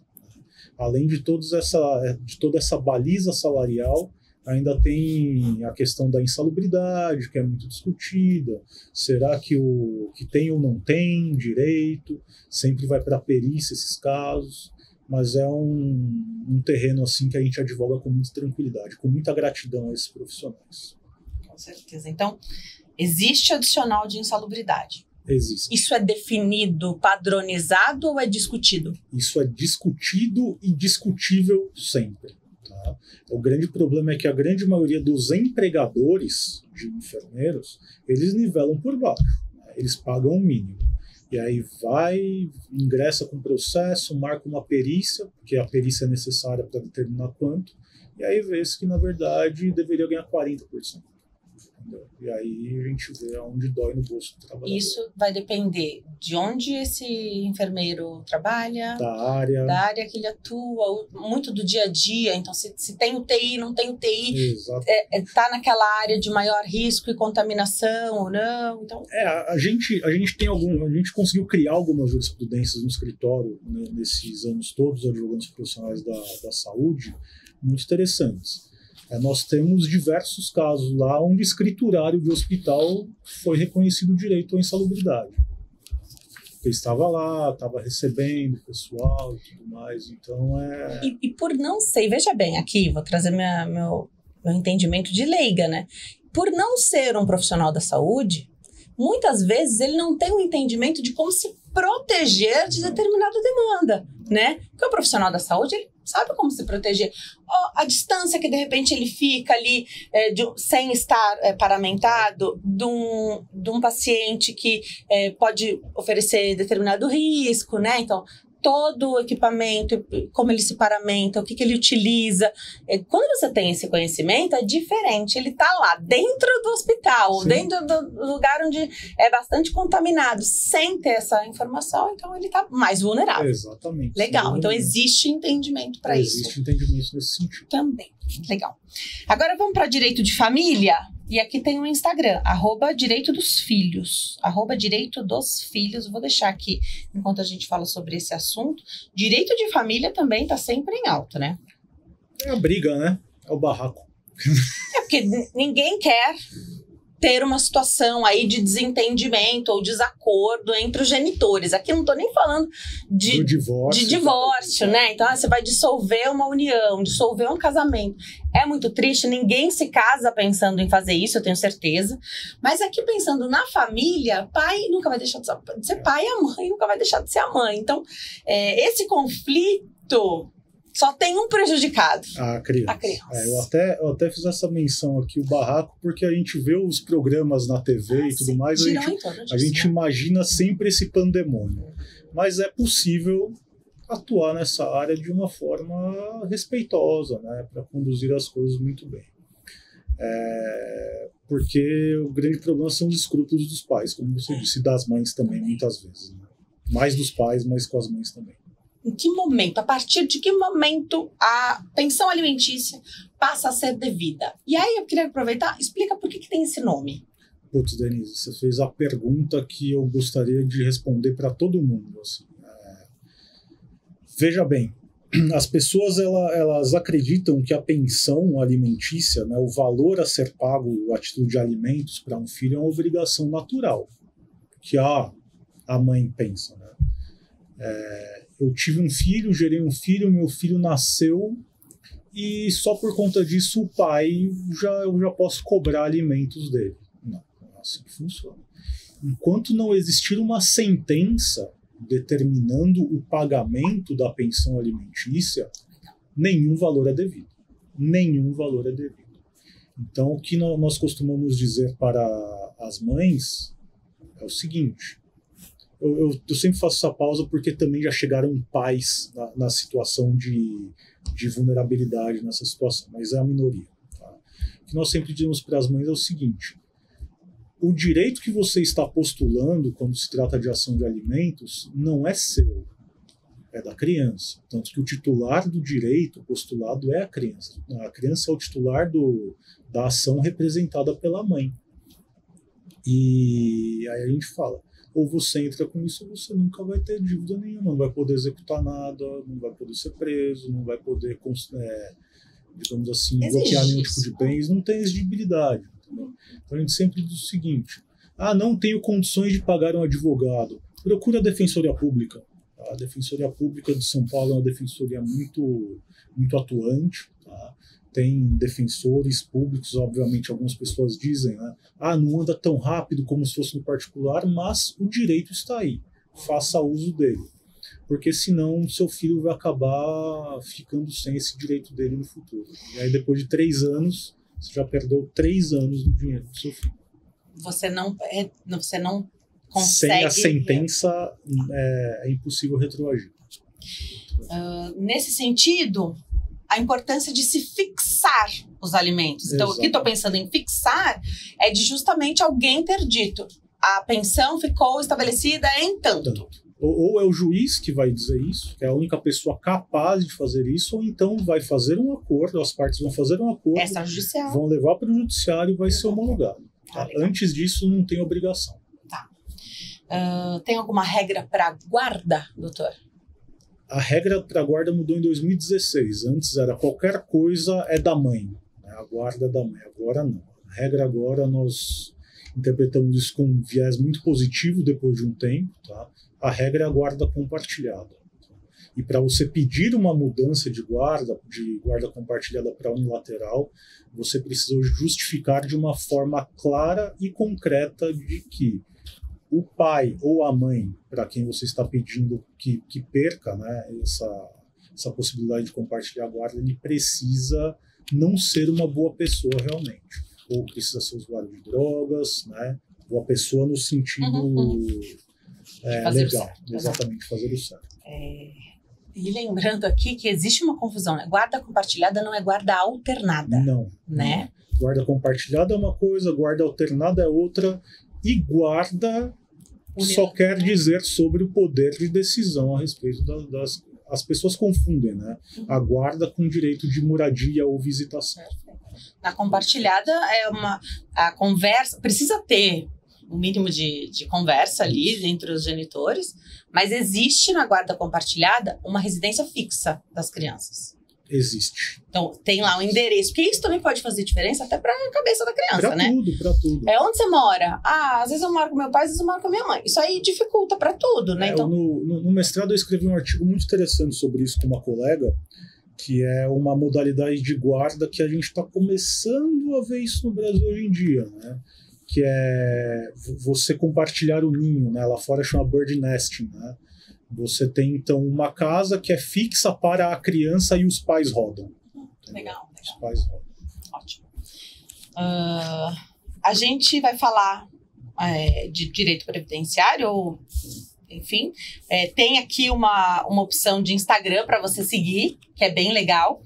Além de toda essa baliza salarial, ainda tem a questão da insalubridade, que é muito discutida. Será que o que tem ou não tem direito? Sempre vai para a perícia esses casos. Mas é um terreno assim que a gente advoga com muita tranquilidade, com muita gratidão a esses profissionais. Com certeza. Então, existe adicional de insalubridade? Existe. Isso é definido, padronizado ou é discutido? Isso é discutido e discutível sempre. Tá? O grande problema é que a grande maioria dos empregadores de enfermeiros, eles nivelam por baixo, né? Eles pagam o mínimo. E aí ingressa com processo, marca uma perícia, porque a perícia é necessária para determinar quanto, e aí vê-se que, na verdade, deveria ganhar 40%. E aí a gente vê onde dói no bolso do trabalhador. Isso vai depender de onde esse enfermeiro trabalha, da área que ele atua, muito do dia a dia. Então, se tem UTI, não tem UTI, está naquela área de maior risco e contaminação ou não. Então... A gente conseguiu criar algumas jurisprudências no escritório, né, nesses anos todos, advogando os profissionais da saúde, muito interessantes. Nós temos diversos casos lá onde escriturário de hospital foi reconhecido o direito à insalubridade. Ele estava lá, estava recebendo pessoal e tudo mais, então E por não ser, veja bem, aqui vou trazer meu entendimento de leiga, né? Por não ser um profissional da saúde, muitas vezes ele não tem um entendimento de como se proteger de determinada demanda, né? Porque o profissional da saúde, ele sabe como se proteger. A distância que, de repente, ele fica ali sem estar paramentado de um paciente que pode oferecer determinado risco, né? Então, todo o equipamento, como ele se paramenta, o que ele utiliza. Quando você tem esse conhecimento, é diferente. Ele está lá, dentro do hospital, sim, dentro do lugar onde é bastante contaminado, sem ter essa informação, então ele está mais vulnerável. Exatamente. Legal, então existe entendimento para isso. Existe entendimento nesse sentido. Também, legal. Agora vamos para direito de família. E aqui tem um Instagram, @direito dos filhos. @direito dos filhos. Vou deixar aqui, enquanto a gente fala sobre esse assunto. Direito de família também está sempre em alta, né? É a briga, né? É o barraco. É porque ninguém quer ter uma situação aí de desentendimento ou desacordo entre os genitores. Aqui eu não estou nem falando de divórcio, né? Então você vai dissolver uma união, dissolver um casamento. É muito triste, ninguém se casa pensando em fazer isso, eu tenho certeza. Mas aqui pensando na família, pai nunca vai deixar de ser pai, a mãe nunca vai deixar de ser a mãe. Então, esse conflito só tem um prejudicado. A criança. Eu até fiz essa menção aqui, o barraco, porque a gente vê os programas na TV e tudo mais, a gente imagina sempre esse pandemônio. Mas é possível atuar nessa área de uma forma respeitosa, né, para conduzir as coisas muito bem. Porque o grande problema são os escrúpulos dos pais, como você disse, e das mães também, muitas vezes. Né? Mais dos pais, mas com as mães também. Em que momento, a partir de que momento a pensão alimentícia passa a ser devida? E aí eu queria aproveitar, explica por que tem esse nome. Putz, Denise, você fez a pergunta que eu gostaria de responder para todo mundo. Assim. Veja bem, as pessoas elas acreditam que a pensão alimentícia, né, o valor a ser pago a título de alimentos para um filho é uma obrigação natural, que a mãe pensa. Né? Eu tive um filho, gerei um filho, meu filho nasceu e só por conta disso o pai eu já posso cobrar alimentos dele. Não é assim que funciona. Enquanto não existir uma sentença determinando o pagamento da pensão alimentícia, nenhum valor é devido. Nenhum valor é devido. Então, o que nós costumamos dizer para as mães é o seguinte. Eu sempre faço essa pausa porque também já chegaram pais na situação de vulnerabilidade nessa situação, mas é a minoria. Tá? O que nós sempre dizemos para as mães é o seguinte: o direito que você está postulando quando se trata de ação de alimentos não é seu, é da criança. Tanto que o titular do direito postulado é a criança. A criança é o titular da ação representada pela mãe. E aí a gente fala, ou você entra com isso, ou você nunca vai ter dívida nenhuma, não vai poder executar nada, não vai poder ser preso, não vai poder, digamos assim, bloquear nenhum tipo de bens, não tem exigibilidade. Entendeu? Então a gente sempre diz o seguinte: não tenho condições de pagar um advogado, procura a Defensoria Pública. A Defensoria Pública de São Paulo é uma defensoria muito, muito atuante, tá? Tem defensores públicos, obviamente algumas pessoas dizem, né? Não anda tão rápido como se fosse no particular, mas o direito está aí, faça uso dele, porque senão seu filho vai acabar ficando sem esse direito dele no futuro. E aí depois de 3 anos, você já perdeu 3 anos do dinheiro do seu filho. Você não consegue... Sem a sentença, é impossível retroagir. Nesse sentido, a importância de se fixar os alimentos. Então, o que estou pensando em fixar é de justamente alguém ter dito: a pensão ficou estabelecida em tanto. Ou é o juiz que vai dizer isso, que é a única pessoa capaz de fazer isso, ou então vai fazer um acordo, as partes vão fazer um acordo, extrajudicial, vão levar para o judiciário e vai ser homologado. Tá? Antes disso, não tem obrigação. Tá. Tem alguma regra para guarda, doutor? A regra para guarda mudou em 2016. Antes era qualquer coisa é da mãe, né? A guarda é da mãe. Agora não. A regra agora nós interpretamos isso com um viés muito positivo depois de um tempo. Tá? A regra é a guarda compartilhada. E para você pedir uma mudança de guarda compartilhada para unilateral, você precisa justificar de uma forma clara e concreta de que o pai ou a mãe, para quem você está pedindo que perca, né, essa possibilidade de compartilhar a guarda, ele precisa não ser uma boa pessoa realmente. Ou precisa ser usuário de drogas, né, boa pessoa no sentido legal. Exatamente, fazer o certo. E lembrando aqui que existe uma confusão, né? Guarda compartilhada não é guarda alternada. Não. Né? Guarda compartilhada é uma coisa, guarda alternada é outra. E guarda só quer dizer sobre o poder de decisão a respeito das... As pessoas confundem, né? A guarda com direito de moradia ou visitação. Na compartilhada a conversa precisa ter um mínimo de conversa ali entre os genitores, mas existe na guarda compartilhada uma residência fixa das crianças. Existe. Então, tem lá um endereço, porque isso também pode fazer diferença até para a cabeça da criança, né? Pra tudo. Onde você mora? Às vezes eu moro com meu pai, às vezes eu moro com minha mãe. Isso aí dificulta para tudo, né? Então... No mestrado eu escrevi um artigo muito interessante sobre isso com uma colega, que é uma modalidade de guarda que a gente está começando a ver isso no Brasil hoje em dia, né? Que é você compartilhar o ninho, né? Lá fora chama bird nesting, né? Você tem, então, uma casa que é fixa para a criança e os pais rodam. Legal. Os pais rodam. Ótimo. A gente vai falar de direito previdenciário, ou, enfim, tem aqui uma opção de Instagram para você seguir, que é bem legal,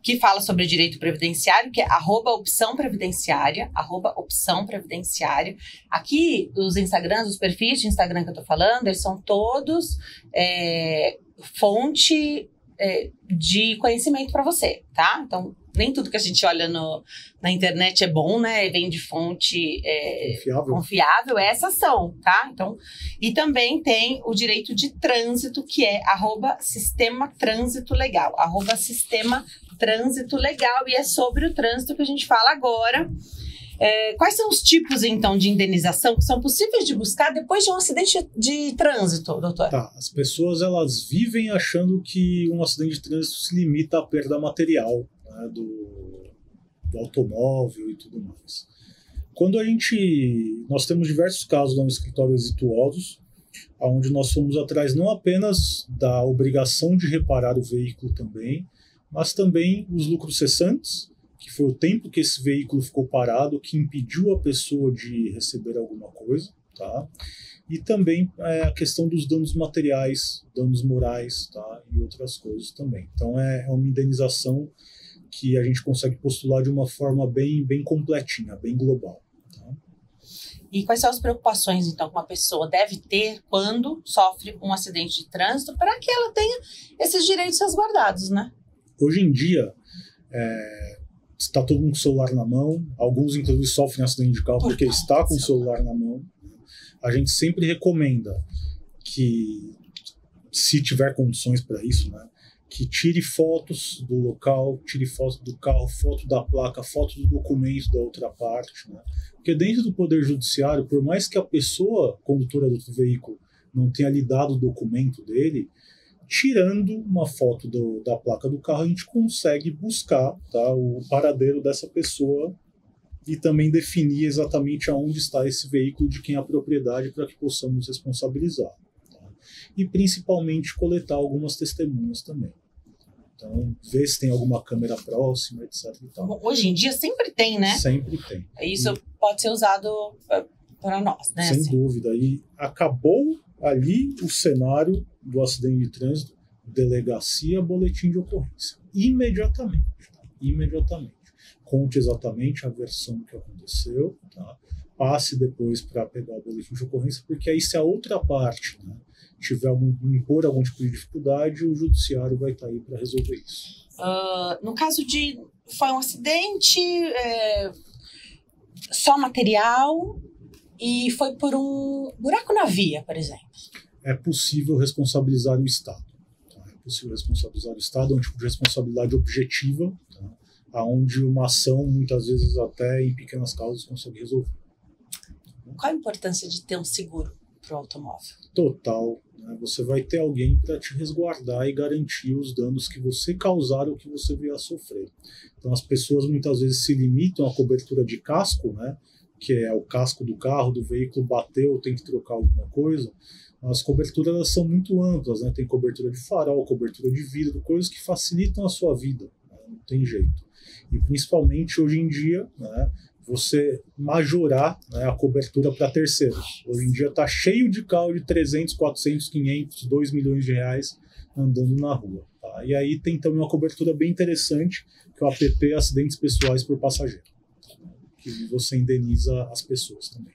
que fala sobre direito previdenciário, que é @opção previdenciária, @opção previdenciária. Aqui, os Instagrams, os perfis de Instagram que eu tô falando, eles são todos fonte de conhecimento para você, tá? Então, nem tudo que a gente olha na internet é bom, né? Vem de fonte confiável, essas são, tá? Então, e também tem o direito de trânsito, que é @sistema trânsito legal, @sistema trânsito legal, e é sobre o trânsito que a gente fala agora. Quais são os tipos, então, de indenização que são possíveis de buscar depois de um acidente de trânsito, doutor? Tá, as pessoas, elas vivem achando que um acidente de trânsito se limita à perda material, né, do automóvel e tudo mais. Nós temos diversos casos lá no escritório exitosos, onde nós fomos atrás não apenas da obrigação de reparar o veículo também, mas também os lucros cessantes, que foi o tempo que esse veículo ficou parado, que impediu a pessoa de receber alguma coisa, tá? E também a questão dos danos materiais, danos morais, tá? E outras coisas também. Então é uma indenização que a gente consegue postular de uma forma bem completinha, bem global. Tá? E quais são as preocupações, então, que uma pessoa deve ter quando sofre um acidente de trânsito para que ela tenha esses direitos resguardados, né? Hoje em dia, está todo mundo com o celular na mão, alguns inclusive sofrem acidente de carro porque está com o celular na mão. A gente sempre recomenda que, se tiver condições para isso, né, que tire fotos do local, tire foto do carro, foto da placa, foto do documento da outra parte, né? Porque dentro do Poder Judiciário, por mais que a pessoa condutora do veículo não tenha lhe dado o documento dele, tirando uma foto da placa do carro, a gente consegue buscar, tá, o paradeiro dessa pessoa e também definir exatamente aonde está esse veículo, de quem é a propriedade, para que possamos responsabilizar. Tá? E principalmente coletar algumas testemunhas também. Então, ver se tem alguma câmera próxima, etc. E tal. Hoje em dia sempre tem, né? Sempre tem. Isso pode ser usado para nós, né? Sem assim. dúvida. E acabou ali o cenário do acidente de trânsito, delegacia, boletim de ocorrência. Imediatamente. Tá? Imediatamente. Conte exatamente a versão que aconteceu, tá? Passe depois para pegar o boletim de ocorrência, porque aí, se a outra parte, né, tiver impor algum tipo de dificuldade, o judiciário vai estar aí para resolver isso. No caso de foi um acidente, só material e foi por um buraco na via, por exemplo. É possível responsabilizar o Estado. Tá? É possível responsabilizar o Estado, é um tipo de responsabilidade objetiva, tá? Onde uma ação, muitas vezes até em pequenas causas, consegue resolver. Qual a importância de ter um seguro para o automóvel? Total. Né? Você vai ter alguém para te resguardar e garantir os danos que você causar ou que você vier a sofrer. Então, as pessoas muitas vezes se limitam à cobertura de casco, né? Que é o casco do carro, do veículo bateu, tem que trocar alguma coisa. As coberturas, elas são muito amplas, né? Tem cobertura de farol, cobertura de vidro, coisas que facilitam a sua vida, né? Não tem jeito. E principalmente hoje em dia, né, você majorar, né, a cobertura para terceiros. Hoje em dia está cheio de carro de 300, 400, 500, 2 milhões de reais andando na rua. Tá? E aí tem também uma cobertura bem interessante, que é o APP, Acidentes Pessoais por Passageiro, que você indeniza as pessoas também.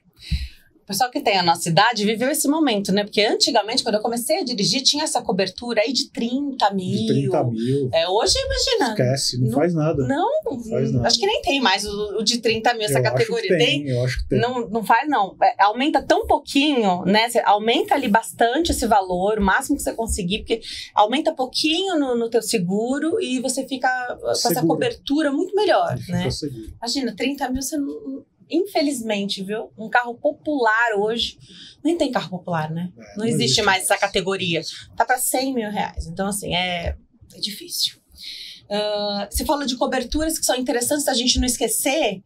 O pessoal que tem a nossa idade viveu esse momento, né? Porque antigamente, quando eu comecei a dirigir, tinha essa cobertura aí de 30 mil. De 30 mil. Hoje, imagina. Esquece, não faz nada. Não faz nada. Acho que nem tem mais o de 30 mil, essa eu categoria. Eu acho que tem. Não faz, não. Aumenta tão pouquinho, né? Você aumenta ali bastante esse valor, o máximo que você conseguir, porque aumenta pouquinho no teu seguro e você fica com essa cobertura muito melhor, né? Seguro. Imagina, 30 mil você não... Infelizmente, viu? Um carro popular hoje, nem tem carro popular, né? Não existe mais essa categoria. Tá para 100 mil reais. Então, assim, é difícil. Você fala de coberturas que são interessantes a gente não esquecer.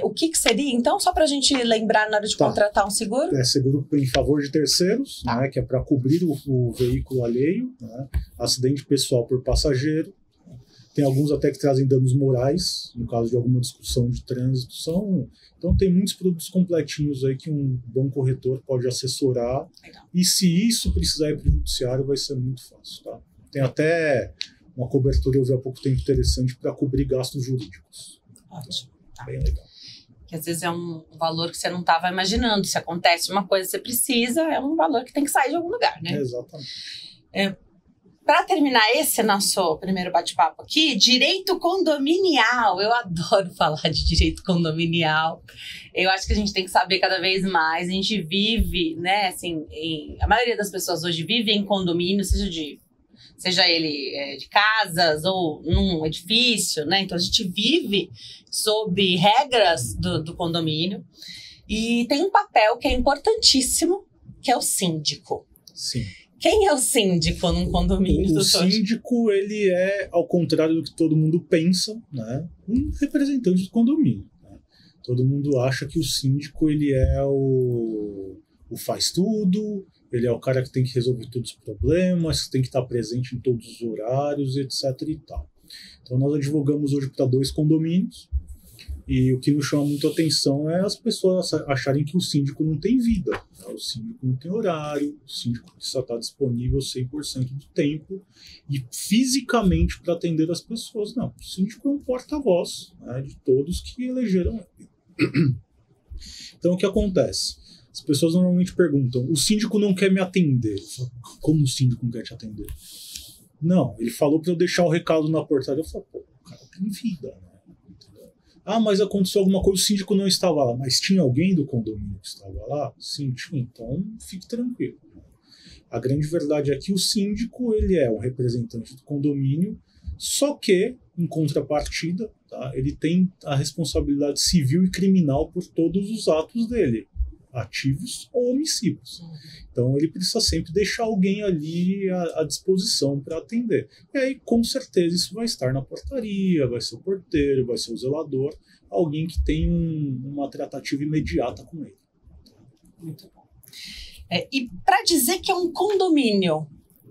O que seria, então, só para a gente lembrar na hora de contratar um seguro? É seguro em favor de terceiros, né, que é para cobrir o veículo alheio, né, acidente pessoal por passageiro. Tem alguns até que trazem danos morais, no caso de alguma discussão de trânsito. Então tem muitos produtos completinhos aí que um bom corretor pode assessorar. Legal. E se isso precisar ir para o judiciário, vai ser muito fácil. Tá? Tem até uma cobertura, eu vi há pouco tempo, interessante para cobrir gastos jurídicos. Ótimo. Tá. Bem legal. Que às vezes é um valor que você não estava imaginando. Se acontece uma coisa que você precisa, é um valor que tem que sair de algum lugar, né? Exatamente. Para terminar esse nosso primeiro bate-papo aqui, direito condominial. Eu adoro falar de direito condominial. Eu acho que a gente tem que saber cada vez mais. A gente vive, né, assim, a maioria das pessoas hoje vive em condomínio, seja ele de casas ou num edifício, né? Então a gente vive sob regras do condomínio. E tem um papel que é importantíssimo, que é o síndico. Sim. Quem é o síndico num condomínio? O síndico, ele é, ao contrário do que todo mundo pensa, né, um representante do condomínio. Né? Todo mundo acha que o síndico, ele é o faz tudo, ele é o cara que tem que resolver todos os problemas, que tem que estar presente em todos os horários, etc. e tal. Então nós advogamos hoje para 2 condomínios, e o que nos chama muito a atenção é as pessoas acharem que o síndico não tem vida, né? O síndico não tem horário, o síndico precisa estar disponível 100% do tempo e fisicamente para atender as pessoas. Não, o síndico é um porta-voz, né, de todos que elegeram ele. Então o que acontece? As pessoas normalmente perguntam, o síndico não quer me atender. Como o síndico não quer te atender? Não, ele falou para eu deixar o recado na portaria. Eu falo, pô, o cara tem vida, né? Ah, mas aconteceu alguma coisa, o síndico não estava lá. Mas tinha alguém do condomínio que estava lá? Sim, tinha. Então, fique tranquilo. A grande verdade é que o síndico, ele é um representante do condomínio, só que, em contrapartida, tá, ele tem a responsabilidade civil e criminal por todos os atos dele, ativos ou omissivos. Então, ele precisa sempre deixar alguém ali à disposição para atender. E aí, com certeza, isso vai estar na portaria, vai ser o porteiro, vai ser o zelador, alguém que tem uma tratativa imediata com ele. Muito bom. E para dizer que é um condomínio,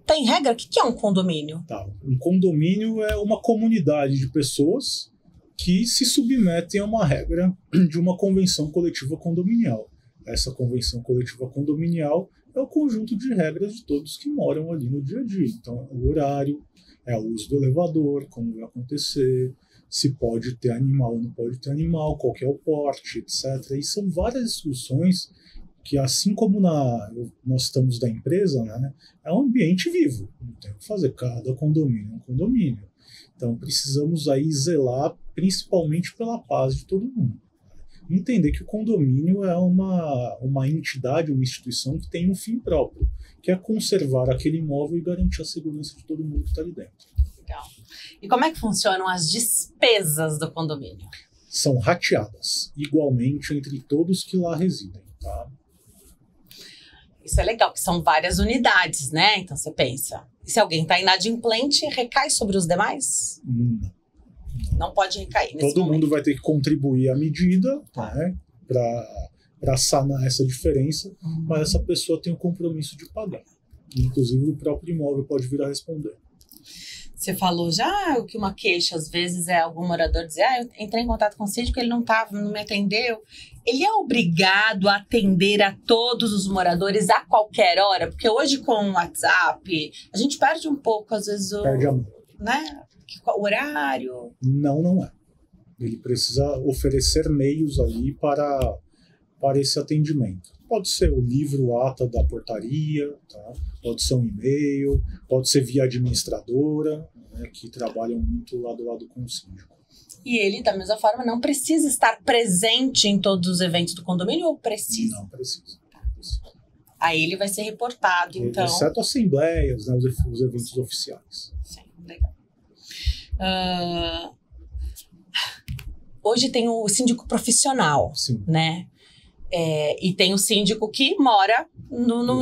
tem regra? O que é um condomínio? Tá. Um condomínio é uma comunidade de pessoas que se submetem a uma regra de uma convenção coletiva condominial. Essa convenção coletiva condominial é o conjunto de regras de todos que moram ali no dia a dia. Então, o horário, o uso do elevador, como vai acontecer, se pode ter animal ou não pode ter animal, qual que é o porte, etc. E são várias discussões que, assim como nós estamos da empresa, né, é um ambiente vivo. Não tem o que fazer, cada condomínio é um condomínio. Então, precisamos aí zelar principalmente pela paz de todo mundo. Entender que o condomínio é uma entidade, uma instituição que tem um fim próprio, que é conservar aquele imóvel e garantir a segurança de todo mundo que está ali dentro. Legal. E como é que funcionam as despesas do condomínio? São rateadas igualmente entre todos que lá residem. Tá? Isso é legal, porque são várias unidades, né? Então você pensa, e se alguém está inadimplente, recai sobre os demais? Não pode recair nesse Todo momento. mundo vai ter que contribuir à medida, né, para sanar essa diferença, mas essa pessoa tem o compromisso de pagar. Inclusive, o próprio imóvel pode vir a responder. Você falou já que uma queixa, às vezes, é algum morador dizer, eu entrei em contato com o síndico, ele não me atendeu. Ele é obrigado a atender a todos os moradores a qualquer hora? Porque hoje, com o WhatsApp, a gente perde um pouco, às vezes, Perde a mão. Né? O horário? Não é. Ele precisa oferecer meios ali para esse atendimento. Pode ser o livro ata da portaria, tá? Pode ser um e-mail, pode ser via administradora, né, que trabalham muito lado a lado com o síndico. E ele, da mesma forma, não precisa estar presente em todos os eventos do condomínio ou precisa? Não precisa. Aí ele vai ser reportado, então... Exceto assembleias, né, os eventos oficiais. Sim, legal. Hoje tem o síndico profissional, Sim. Né? E tem o síndico que mora no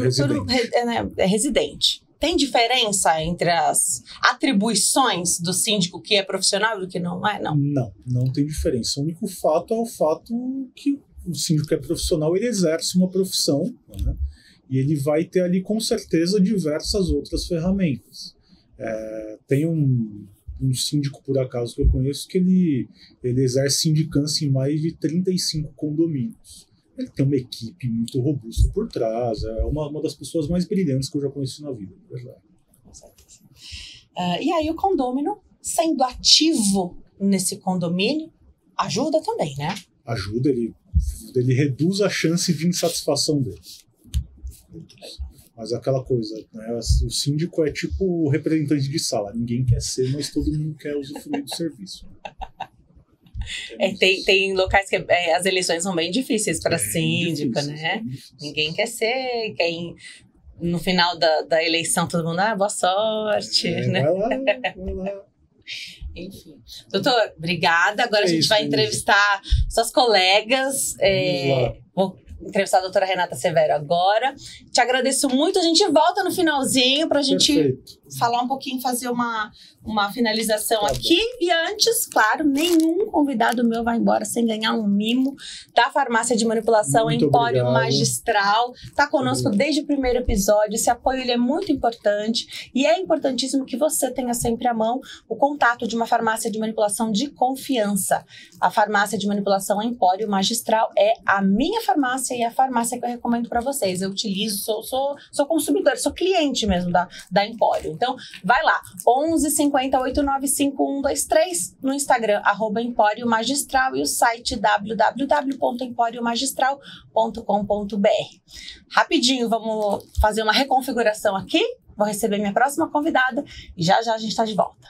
residente. Tem diferença entre as atribuições do síndico que é profissional e do que não é? Não tem diferença. O único fato é o fato que o síndico que é profissional, ele exerce uma profissão, né? E ele vai ter ali com certeza diversas outras ferramentas. Tem um síndico, por acaso, que eu conheço, que ele exerce sindicância em mais de 35 condomínios. Ele tem uma equipe muito robusta por trás, é uma das pessoas mais brilhantes que eu já conheci na vida, na verdade. Com certeza. E aí o condômino, sendo ativo nesse condomínio, ajuda também, né? Ajuda, ele reduz a chance de insatisfação dele. Mas aquela coisa, né? O síndico é tipo o representante de sala. Ninguém quer ser, mas todo mundo quer usufruir do serviço. Tem locais que as eleições são bem difíceis para síndico, né? Ninguém quer ser. No final da eleição, todo mundo, boa sorte. Né? Vai lá. Enfim. Doutor, obrigada. Agora a gente vai entrevistar suas colegas. Vou entrevistar a doutora Renata Severo agora. Te agradeço muito. A gente volta no finalzinho para a gente falar um pouquinho, fazer uma finalização aqui. E antes, claro, nenhum convidado meu vai embora sem ganhar um mimo da Farmácia de Manipulação Empório Magistral. Está conosco desde o primeiro episódio. Esse apoio ele é muito importante e é importantíssimo que você tenha sempre à mão o contato de uma farmácia de manipulação de confiança. A Farmácia de Manipulação Empório Magistral é a minha farmácia e a farmácia que eu recomendo para vocês. Eu utilizo, sou consumidora, sou cliente mesmo da Empório. Então, vai lá, 1150-895123 no Instagram, @Empório Magistral e o site www.emporiomagistral.com.br. Rapidinho, vamos fazer uma reconfiguração aqui. Vou receber minha próxima convidada e já a gente está de volta.